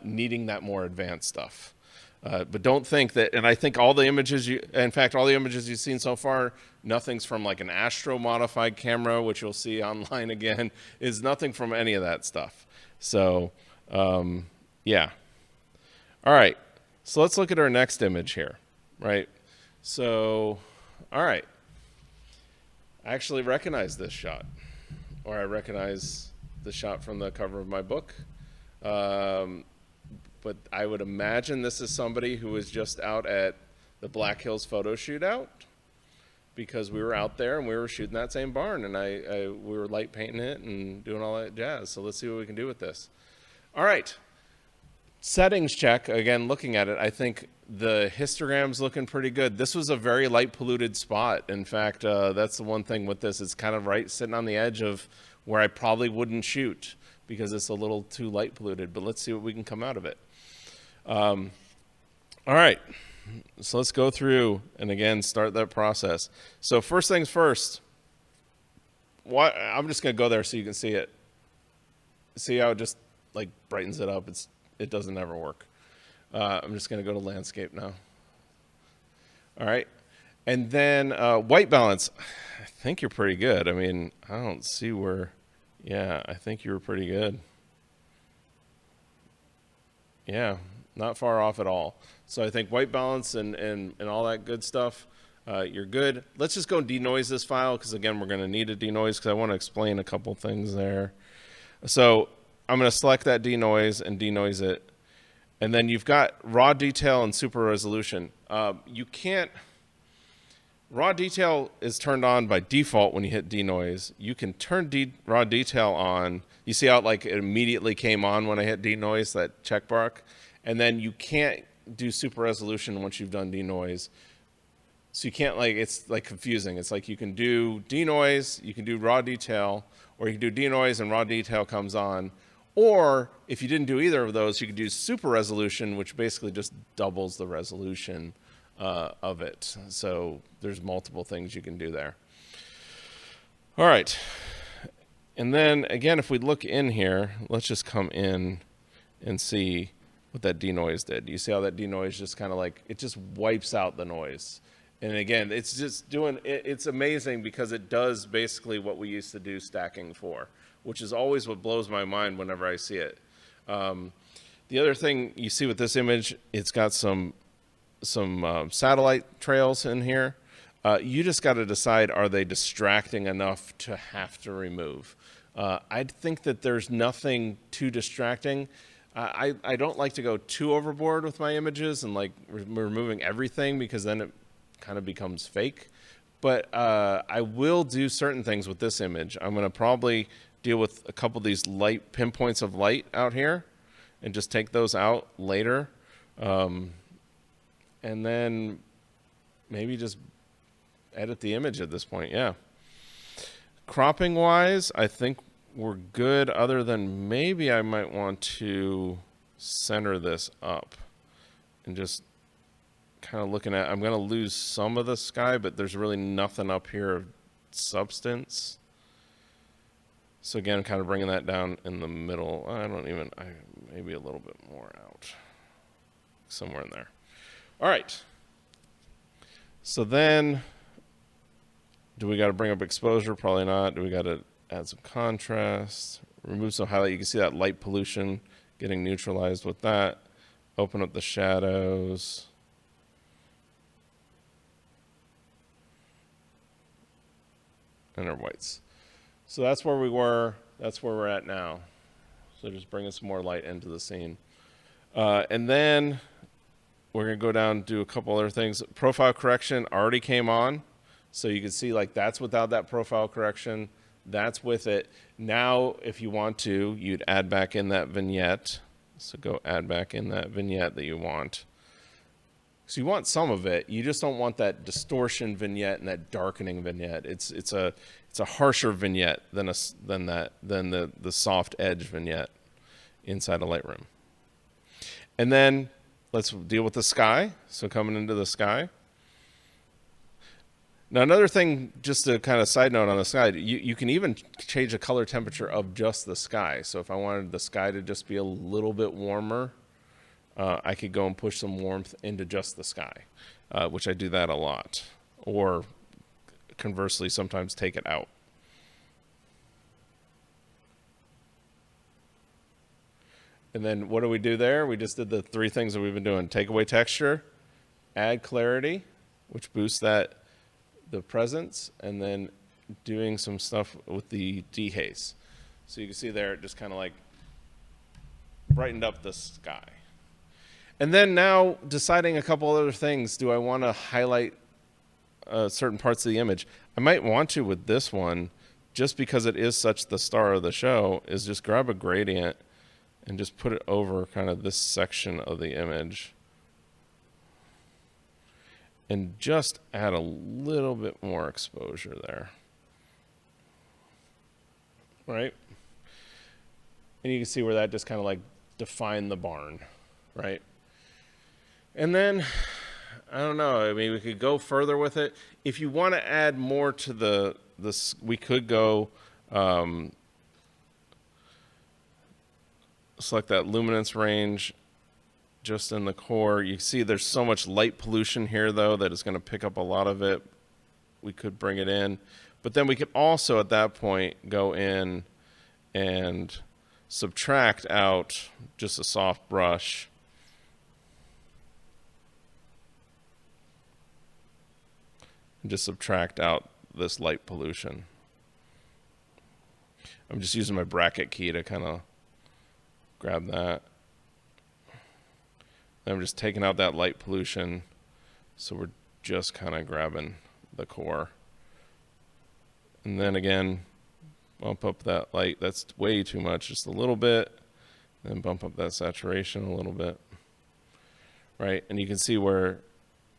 needing that more advanced stuff. But don't think that, and I think all the images all the images you've seen so far, nothing's from like an Astro modified camera, which you'll see online again, is nothing from any of that stuff. So, yeah. All right. So let's look at our next image here, right? So, all right. I actually recognize this shot, or I recognize the shot from the cover of my book. But I would imagine this is somebody who was just out at the Black Hills photo shootout, because we were out there and we were shooting that same barn, and we were light painting it and doing all that jazz. So let's see what we can do with this. All right. Settings check. Again, looking at it, I think the histogram's looking pretty good. This was a very light polluted spot. In fact, that's the one thing with this. It's kind of right sitting on the edge of where I probably wouldn't shoot because it's a little too light polluted, but let's see what we can come out of it. All right, so let's go through and again start that process. So first things first, I'm just going to go there so you can see it. See how it just like brightens it up? It doesn't ever work. I'm just going to go to landscape now. All right, And then white balance, I think you're pretty good. I mean, I don't see where, yeah, I think you were pretty good. Yeah, not far off at all. So I think white balance and all that good stuff, you're good. Let's just go denoise this file, because again, we're going to need a denoise, because I want to explain a couple things there. So I'm going to select that denoise and denoise it. And then you've got raw detail and super resolution. You can't, raw detail is turned on by default when you hit denoise. You can turn raw detail on. You see how it like it immediately came on when I hit denoise, that check mark? And then you can't do super resolution once you've done denoise. So you can't, like, it's like confusing. It's like you can do denoise, you can do raw detail, or you can do denoise and raw detail comes on. Or if you didn't do either of those, you could do super resolution, which basically just doubles the resolution of it. So there's multiple things you can do there. All right. And then again, if we look in here, let's just come in and see what that denoise did. You see how that denoise just kind of like, it just wipes out the noise. And again, it's just doing, it's amazing because it does basically what we used to do stacking for, which is always what blows my mind whenever I see it. The other thing you see with this image, it's got some satellite trails in here. You just got to decide, are they distracting enough to have to remove? I think that there's nothing too distracting. I don't like to go too overboard with my images and like removing everything, because then it kind of becomes fake. But I will do certain things with this image. I'm going to probably deal with a couple of these light pinpoints of light out here and just take those out later. And then maybe just edit the image at this point. Yeah. Cropping wise, I think we're good, other than maybe I might want to center this up and just kind of looking at, I'm going to lose some of the sky, but there's really nothing up here of substance. So again, kind of bringing that down in the middle. Maybe a little bit more out, somewhere in there. All right. So then, do we got to bring up exposure? Probably not. Do we got to add some contrast? Remove some highlight. You can see that light pollution getting neutralized with that. Open up the shadows. And our whites. So that's where we were. That's where we're at now. So just bringing some more light into the scene. And then we're going to go down and do a couple other things. Profile correction already came on. So you can see like that's without that profile correction. That's with it. Now, if you want to, you'd add back in that vignette. So go add back in that vignette that you want. So you want some of it. You just don't want that distortion vignette and that darkening vignette. It's a harsher vignette than the soft edge vignette inside of Lightroom. And then let's deal with the sky. So coming into the sky. Now another thing, just to kind of side note on the sky, you can even change the color temperature of just the sky. So if I wanted the sky to just be a little bit warmer, I could go and push some warmth into just the sky, which I do that a lot. Or conversely, sometimes take it out. And then what do we do there? We just did the three things that we've been doing. Take away texture, add clarity, which boosts the presence, and then doing some stuff with the dehaze. So you can see there, it just kind of like brightened up the sky. And then now deciding a couple other things. Do I want to highlight certain parts of the image? I might want to with this one, just because it is such the star of the show, is just grab a gradient and just put it over kind of this section of the image. And just add a little bit more exposure there. Right? And you can see where that just kind of like defined the barn, right? And then, I don't know, I mean, we could go further with it. If you want to add more to this, we could go select that luminance range just in the core. You see there's so much light pollution here, though, that it's going to pick up a lot of it. We could bring it in. But then we could also, at that point, go in and subtract out just a soft brush. And just subtract out this light pollution. I'm just using my bracket key to kind of grab that. I'm just taking out that light pollution, so we're just kind of grabbing the core. And then again, bump up that light. That's way too much, just a little bit. Then bump up that saturation a little bit. Right, and you can see where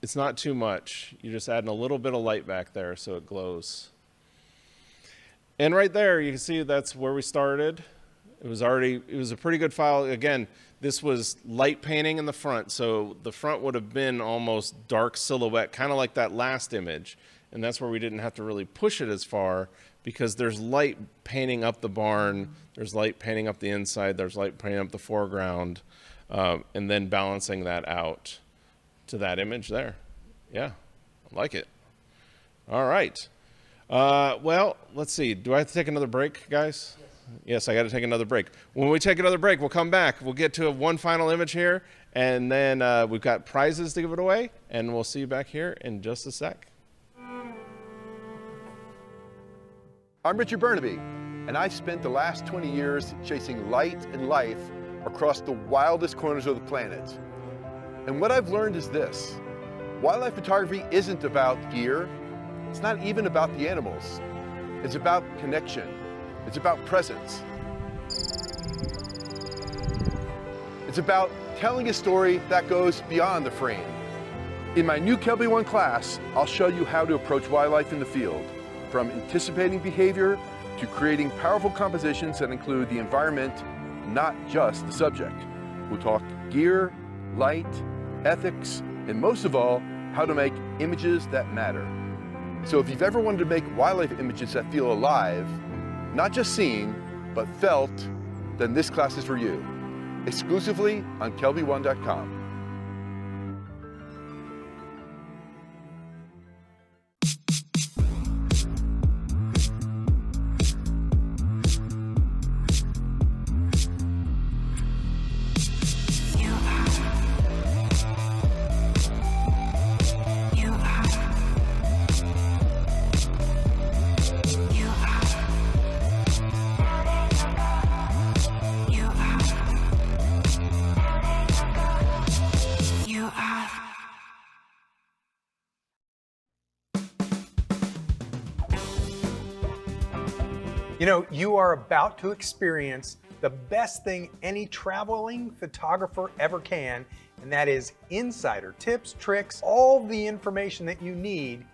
it's not too much. You're just adding a little bit of light back there so it glows. And right there, you can see that's where we started. It was a pretty good file. Again, this was light painting in the front, so the front would have been almost dark silhouette, kind of like that last image. And that's where we didn't have to really push it as far, because there's light painting up the barn, there's light painting up the inside, there's light painting up the foreground, and then balancing that out to that image there. Yeah, I like it. All right. Well, let's see. Do I have to take another break, guys? Yes, I got to take another break. When we take another break, we'll come back. We'll get to one final image here, and then we've got prizes to give it away, and we'll see you back here in just a sec. I'm Richard Burnaby, and I've spent the last 20 years chasing light and life across the wildest corners of the planet. And what I've learned is this: wildlife photography isn't about gear. It's not even about the animals. It's about connection. It's about presence. It's about telling a story that goes beyond the frame. In my new KelbyOne class, I'll show you how to approach wildlife in the field, from anticipating behavior to creating powerful compositions that include the environment, not just the subject. We'll talk gear, light, ethics, and most of all, how to make images that matter. So if you've ever wanted to make wildlife images that feel alive, not just seen, but felt, then this class is for you. Exclusively on KelbyOne.com. You know, you are about to experience the best thing any traveling photographer ever can, and that is insider tips, tricks, all the information that you need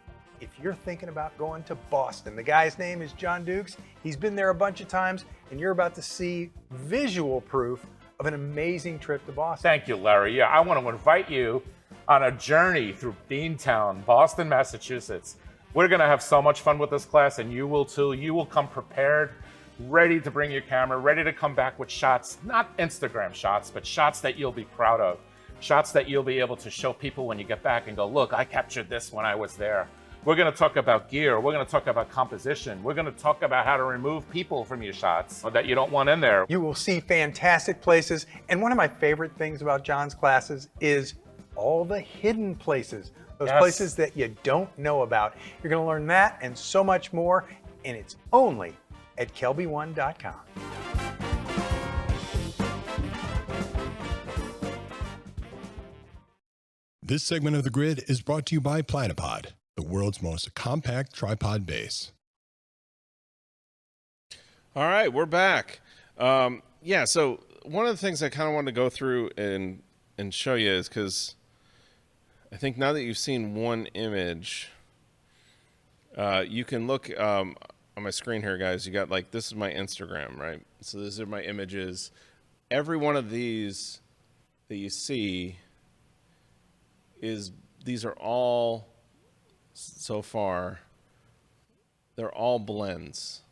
if you're thinking about going to Boston. The guy's name is John Dukes. He's been there a bunch of times, and you're about to see visual proof of an amazing trip to Boston. Thank you, Larry. Yeah, I want to invite you on a journey through Beantown, Boston, Massachusetts. We're going to have so much fun with this class, and you will too. You will come prepared, ready to bring your camera, ready to come back with shots, not Instagram shots, but shots that you'll be proud of, shots that you'll be able to show people when you get back and go, look, I captured this when I was there. We're going to talk about gear. We're going to talk about composition. We're going to talk about how to remove people from your shots that you don't want in there. You will see fantastic places, and one of my favorite things about John's classes is all the hidden places. Those places that you don't know about. You're going to learn that and so much more, and it's only at KelbyOne.com. This segment of The Grid is brought to you by Platypod, the world's most compact tripod base. All right, we're back. Yeah, so one of the things I kind of wanted to go through and show you is because I think now that you've seen one image, you can look on my screen here, guys. You got like, this is my Instagram, right? So these are my images. Every one of these that you see these are all, so far, they're all blends.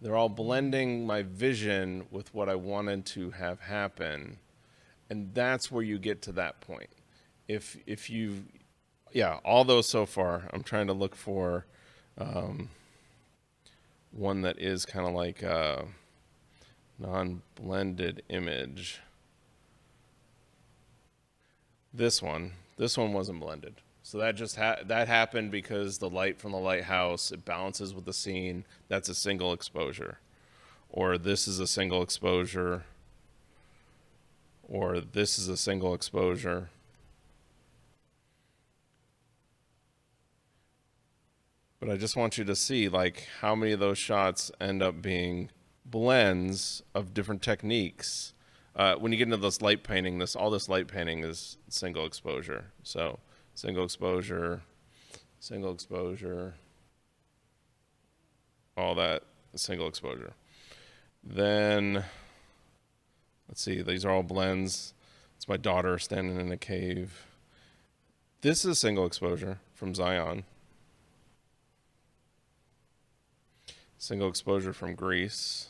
They're all blending my vision with what I wanted to have happen. And that's where you get to that point. If you, yeah, all those so far. I'm trying to look for one that is kind of like a non-blended image. This one wasn't blended. So that just that happened because the light from the lighthouse, it balances with the scene. That's a single exposure. Or this is a single exposure. Or this is a single exposure. But I just want you to see like how many of those shots end up being blends of different techniques. When you get into this light painting, all this light painting is single exposure. So single exposure, all that single exposure. Then, let's see, these are all blends. It's my daughter standing in a cave. This is single exposure from Zion. Single exposure from Greece.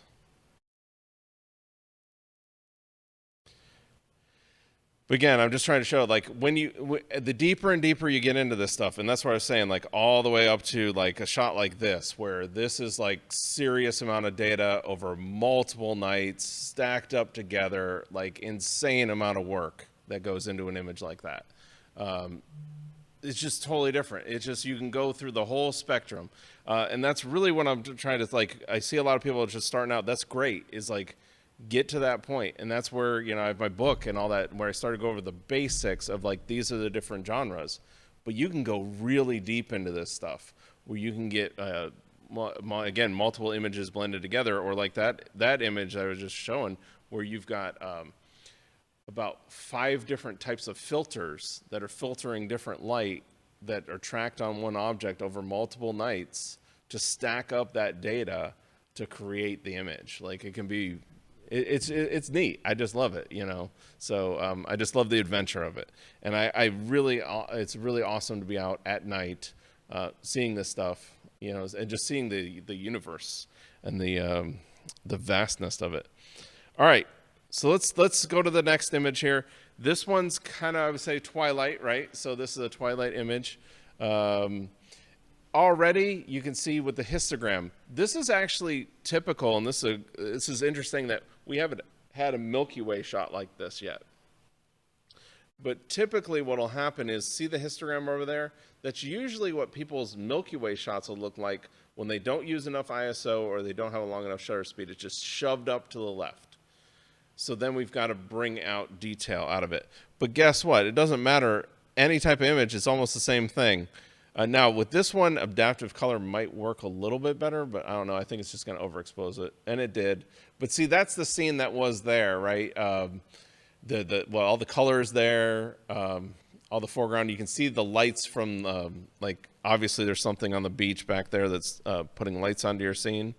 But again, I'm just trying to show, like, the deeper and deeper you get into this stuff, and that's what I was saying, like, all the way up to, like, a shot like this, where this is, like, serious amount of data over multiple nights, stacked up together, like, insane amount of work that goes into an image like that. It's just totally different. It's just, you can go through the whole spectrum. And that's really what I'm trying to, like, I see a lot of people just starting out, that's great, is, like, get to that point. And that's where, you know, I have my book and all that, where I started to go over the basics of, like, these are the different genres. But you can go really deep into this stuff, where you can get, again, multiple images blended together, or like that image I was just showing, where you've got about 5 different types of filters that are filtering different light that are tracked on one object over multiple nights to stack up that data to create the image. Like, it can be, it's neat. I just love it, you know? So I just love the adventure of it. And I really, it's really awesome to be out at night seeing this stuff, you know, and just seeing the universe and the vastness of it. All right. So let's go to the next image here. This one's kind of, I would say, Twilight, right? So this is a Twilight image. Already, you can see with the histogram, this is actually typical, and this is interesting that we haven't had a Milky Way shot like this yet. But typically what will happen is, see the histogram over there? That's usually what people's Milky Way shots will look like when they don't use enough ISO or they don't have a long enough shutter speed. It's just shoved up to the left. So then we've got to bring out detail out of it. But guess what? It doesn't matter. Any type of image, it's almost the same thing. Now, with this one, adaptive color might work a little bit better, but I don't know. I think it's just going to overexpose it. And it did. But see, that's the scene that was there, right? Well, all the colors there, all the foreground. You can see the lights from, like, obviously there's something on the beach back there that's putting lights onto your scene.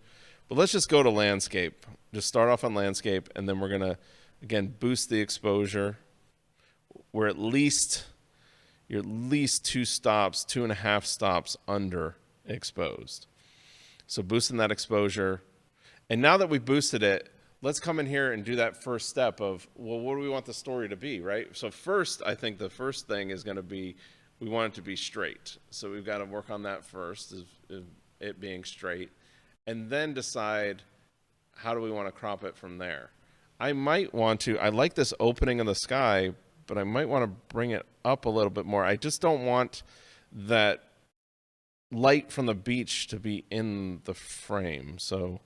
But let's just go to landscape. Just start off on landscape, and then we're going to, again, boost the exposure. We're at least, you're at least 2.5 stops under exposed. So boosting that exposure. And now that we've boosted it, let's come in here and do that first step of, well, what do we want the story to be, right? So first, I think the first thing is going to be, we want it to be straight. So we've got to work on that first, is it being straight. And then decide, how do we want to crop it from there? I might want to, I like this opening of the sky, but I might want to bring it up a little bit more. I just don't want that light from the beach to be in the frame. So,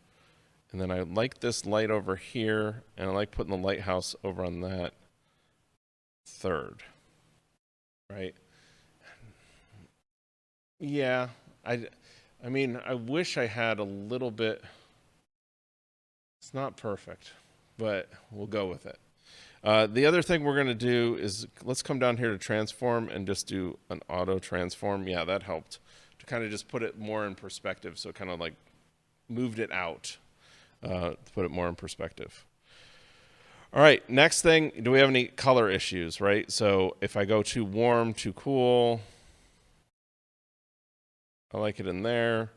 and then I like this light over here, and I like putting the lighthouse over on that third, right? Yeah, I mean, I wish I had a little bit. It's not perfect, but we'll go with it. The other thing we're going to do is, let's come down here to transform and just do an auto transform. Yeah, that helped to kind of just put it more in perspective. So it kind of like moved it out to put it more in perspective. All right, next thing, do we have any color issues, right? So if I go too warm, too cool, I like it in there.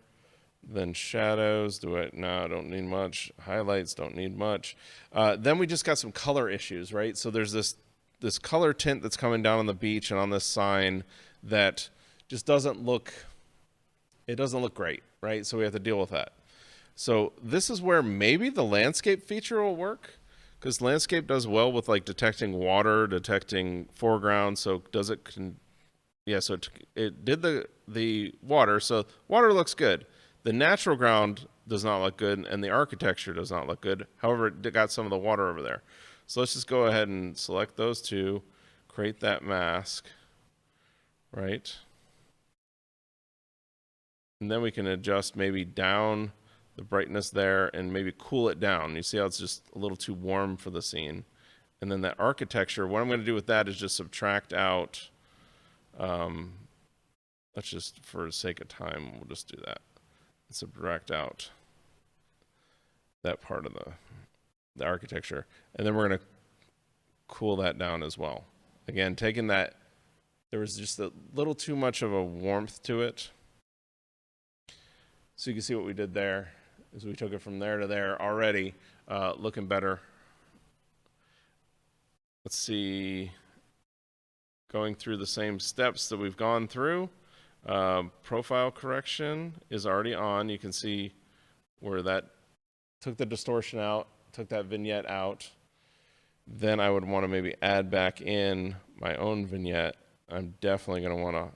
Then shadows, no, I don't need much. Highlights, don't need much. Then we just got some color issues, right? So there's this this color tint that's coming down on the beach and on this sign that just doesn't look great, right? So we have to deal with that. So this is where maybe the landscape feature will work, because landscape does well with like detecting water, detecting foreground. So does it? So it did the water. So water looks good. The natural ground does not look good, and the architecture does not look good. However, it got some of the water over there. So let's just go ahead and select those two, create that mask, right? And then we can adjust maybe down the brightness there and maybe cool it down. You see how it's just a little too warm for the scene. And then that architecture, what I'm going to do with that is just subtract out, let's just, for the sake of time, we'll just do that. Subtract out that part of the architecture. And then we're going to cool that down as well. Again, taking that, there was just a little too much of a warmth to it. So you can see what we did there is we took it from there to there already, looking better. Let's see, going through the same steps that we've gone through. Profile correction is already on. You can see where that took the distortion out, took that vignette out. Then I would want to maybe add back in my own vignette. I'm definitely going to want a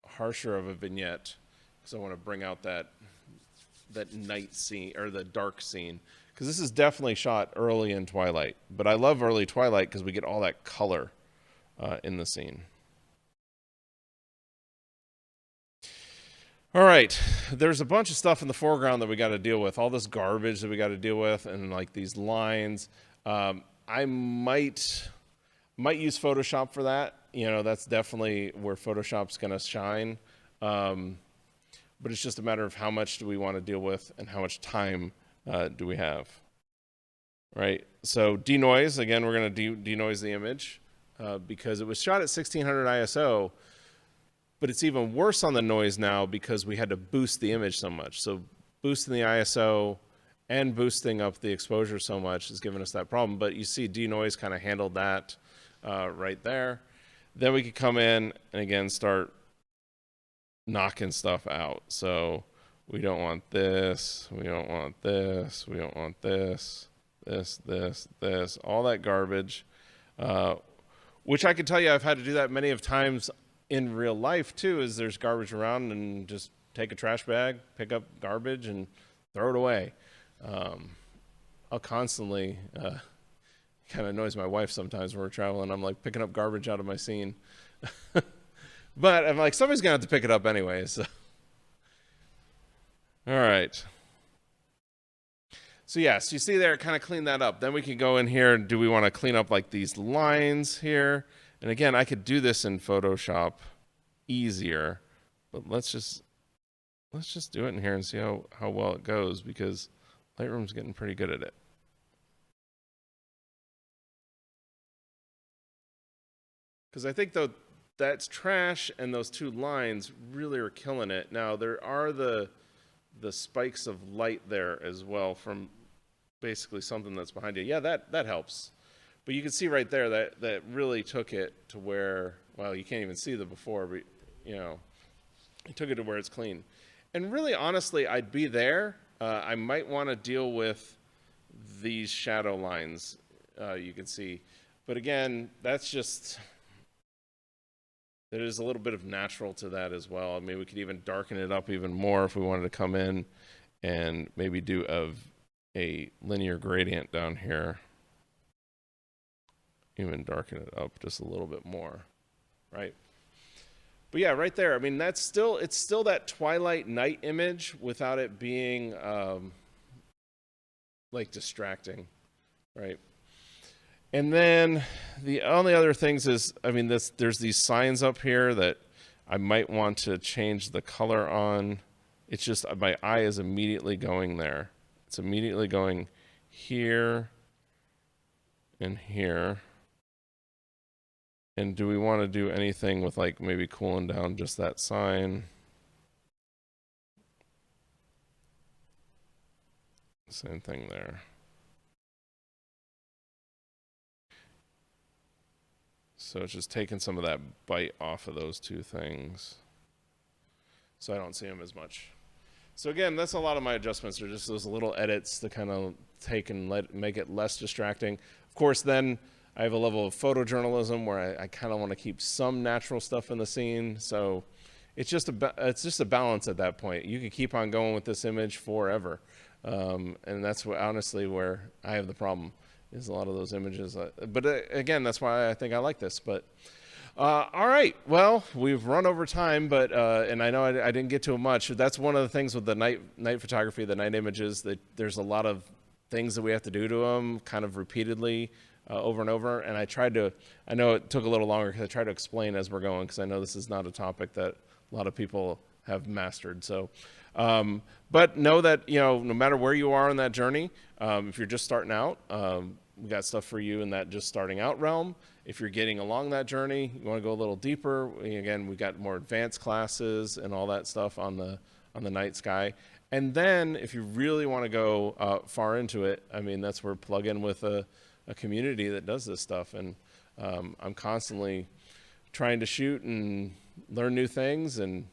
harsher of a vignette, because I want to bring out that night scene or the dark scene, because this is definitely shot early in Twilight. But I love early Twilight because we get all that color in the scene. All right, there's a bunch of stuff in the foreground that we got to deal with, all this garbage that we got to deal with, and like these lines. I might use Photoshop for that. You know, that's definitely where Photoshop's going to shine. But it's just a matter of how much do we want to deal with and how much time do we have. Right, so denoise, again, we're going to denoise the image because it was shot at 1600 ISO. But it's even worse on the noise now because we had to boost the image so much. So boosting the ISO and boosting up the exposure so much has given us that problem. But you see denoise kind of handled that right there. Then we could come in and again start knocking stuff out. So we don't want this, we don't want this, we don't want this, this, all that garbage. Which I can tell you I've had to do that many of times in real life too, is there's garbage around and just take a trash bag, pick up garbage and throw it away. I'll constantly kind of annoys my wife sometimes when we're traveling. I'm like picking up garbage out of my scene. But I'm like, somebody's gonna have to pick it up anyway. So. All right. So yes, you see there, kind of clean that up. Then we can go in here and do we want to clean up like these lines here? And again, I could do this in Photoshop easier, but let's just do it in here and see how well it goes, because Lightroom's getting pretty good at it. Because I think though that's trash and those two lines really are killing it. Now there are the spikes of light there as well from basically something that's behind you. Yeah, that helps. But you can see right there that really took it to where, well, you can't even see the before, but you know, it took it to where it's clean. And really, honestly, I'd be there. I might want to deal with these shadow lines you can see. But again, that's just, there is a little bit of natural to that as well. I mean, we could even darken it up even more if we wanted to come in and maybe do a linear gradient down here. Even darken it up just a little bit more, right? But yeah, right there, I mean, it's still that Twilight night image without it being like distracting, right? And then the only other things is, I mean, there's these signs up here that I might want to change the color on. It's just my eye is immediately going there. It's immediately going here and here. And do we want to do anything with like maybe cooling down just that sign? Same thing there. So it's just taking some of that bite off of those two things, so I don't see them as much. So again, that's a lot of my adjustments are just those little edits to kind of take and make it less distracting. Of course, then I have a level of photojournalism where I kind of want to keep some natural stuff in the scene. So it's just a balance at that point. You could keep on going with this image forever. And that's honestly where I have the problem, is a lot of those images. But again, that's why I think I like this. But all right, well, we've run over time, but and I know I didn't get to it much. That's one of the things with the night photography, the night images, that there's a lot of things that we have to do to them kind of repeatedly over and over. And I know it took a little longer because I tried to explain as we're going, because I know this is not a topic that a lot of people have mastered. So, but know that, no matter where you are in that journey, if you're just starting out, we got stuff for you in that just starting out realm. If you're getting along that journey, you want to go a little deeper. Again, we got more advanced classes and all that stuff on the night sky. And then if you really want to go far into it, I mean, that's where plug in with a community that does this stuff. And I'm constantly trying to shoot and learn new things and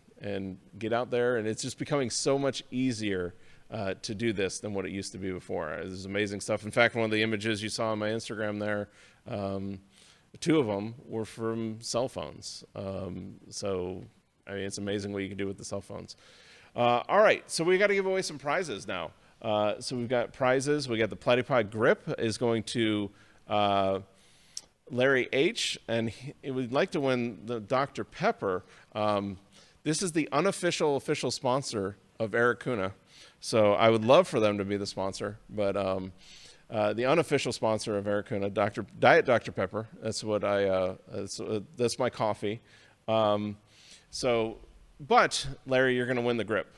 get out there. And it's just becoming so much easier to do this than what it used to be before. There's amazing stuff. In fact, one of the images you saw on my Instagram there, 2 of them were from cell phones. So, I mean, it's amazing what you can do with the cell phones. All right, so we got to give away some prizes now. So we've got prizes. We got the Platypod grip is going to Larry H, and we'd like to win the Dr. Pepper. This is the official sponsor of Erik Kuna. So I would love for them to be the sponsor, but the unofficial sponsor of Erik Kuna, Diet Dr. Pepper. That's what that's my coffee. But Larry, you're going to win the grip.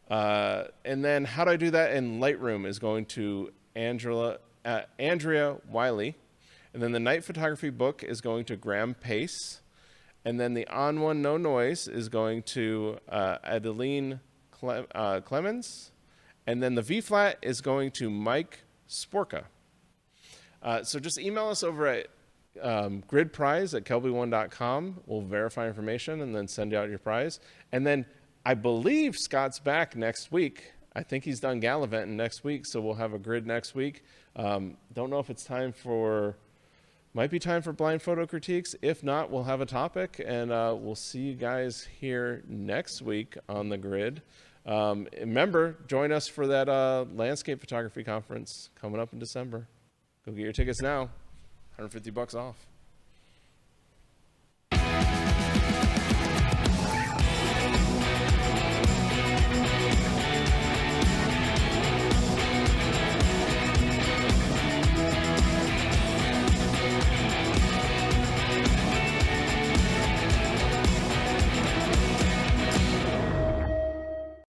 And then how do I do that in Lightroom is going to Andrea Wiley. And then the night photography book is going to Graham Pace. And then the On One No Noise is going to Adeline Clemens. And then the V-flat is going to Mike Sporka. So just email us over at gridprize@KelbyOne.com. We'll verify information and then send out your prize. And then I believe Scott's back next week. I think he's done gallivanting next week, so we'll have a grid next week. Don't know if it's might be time for blind photo critiques. If not, we'll have a topic, and we'll see you guys here next week on the grid. Remember, join us for that landscape photography conference coming up in December. Go get your tickets now. $150 off.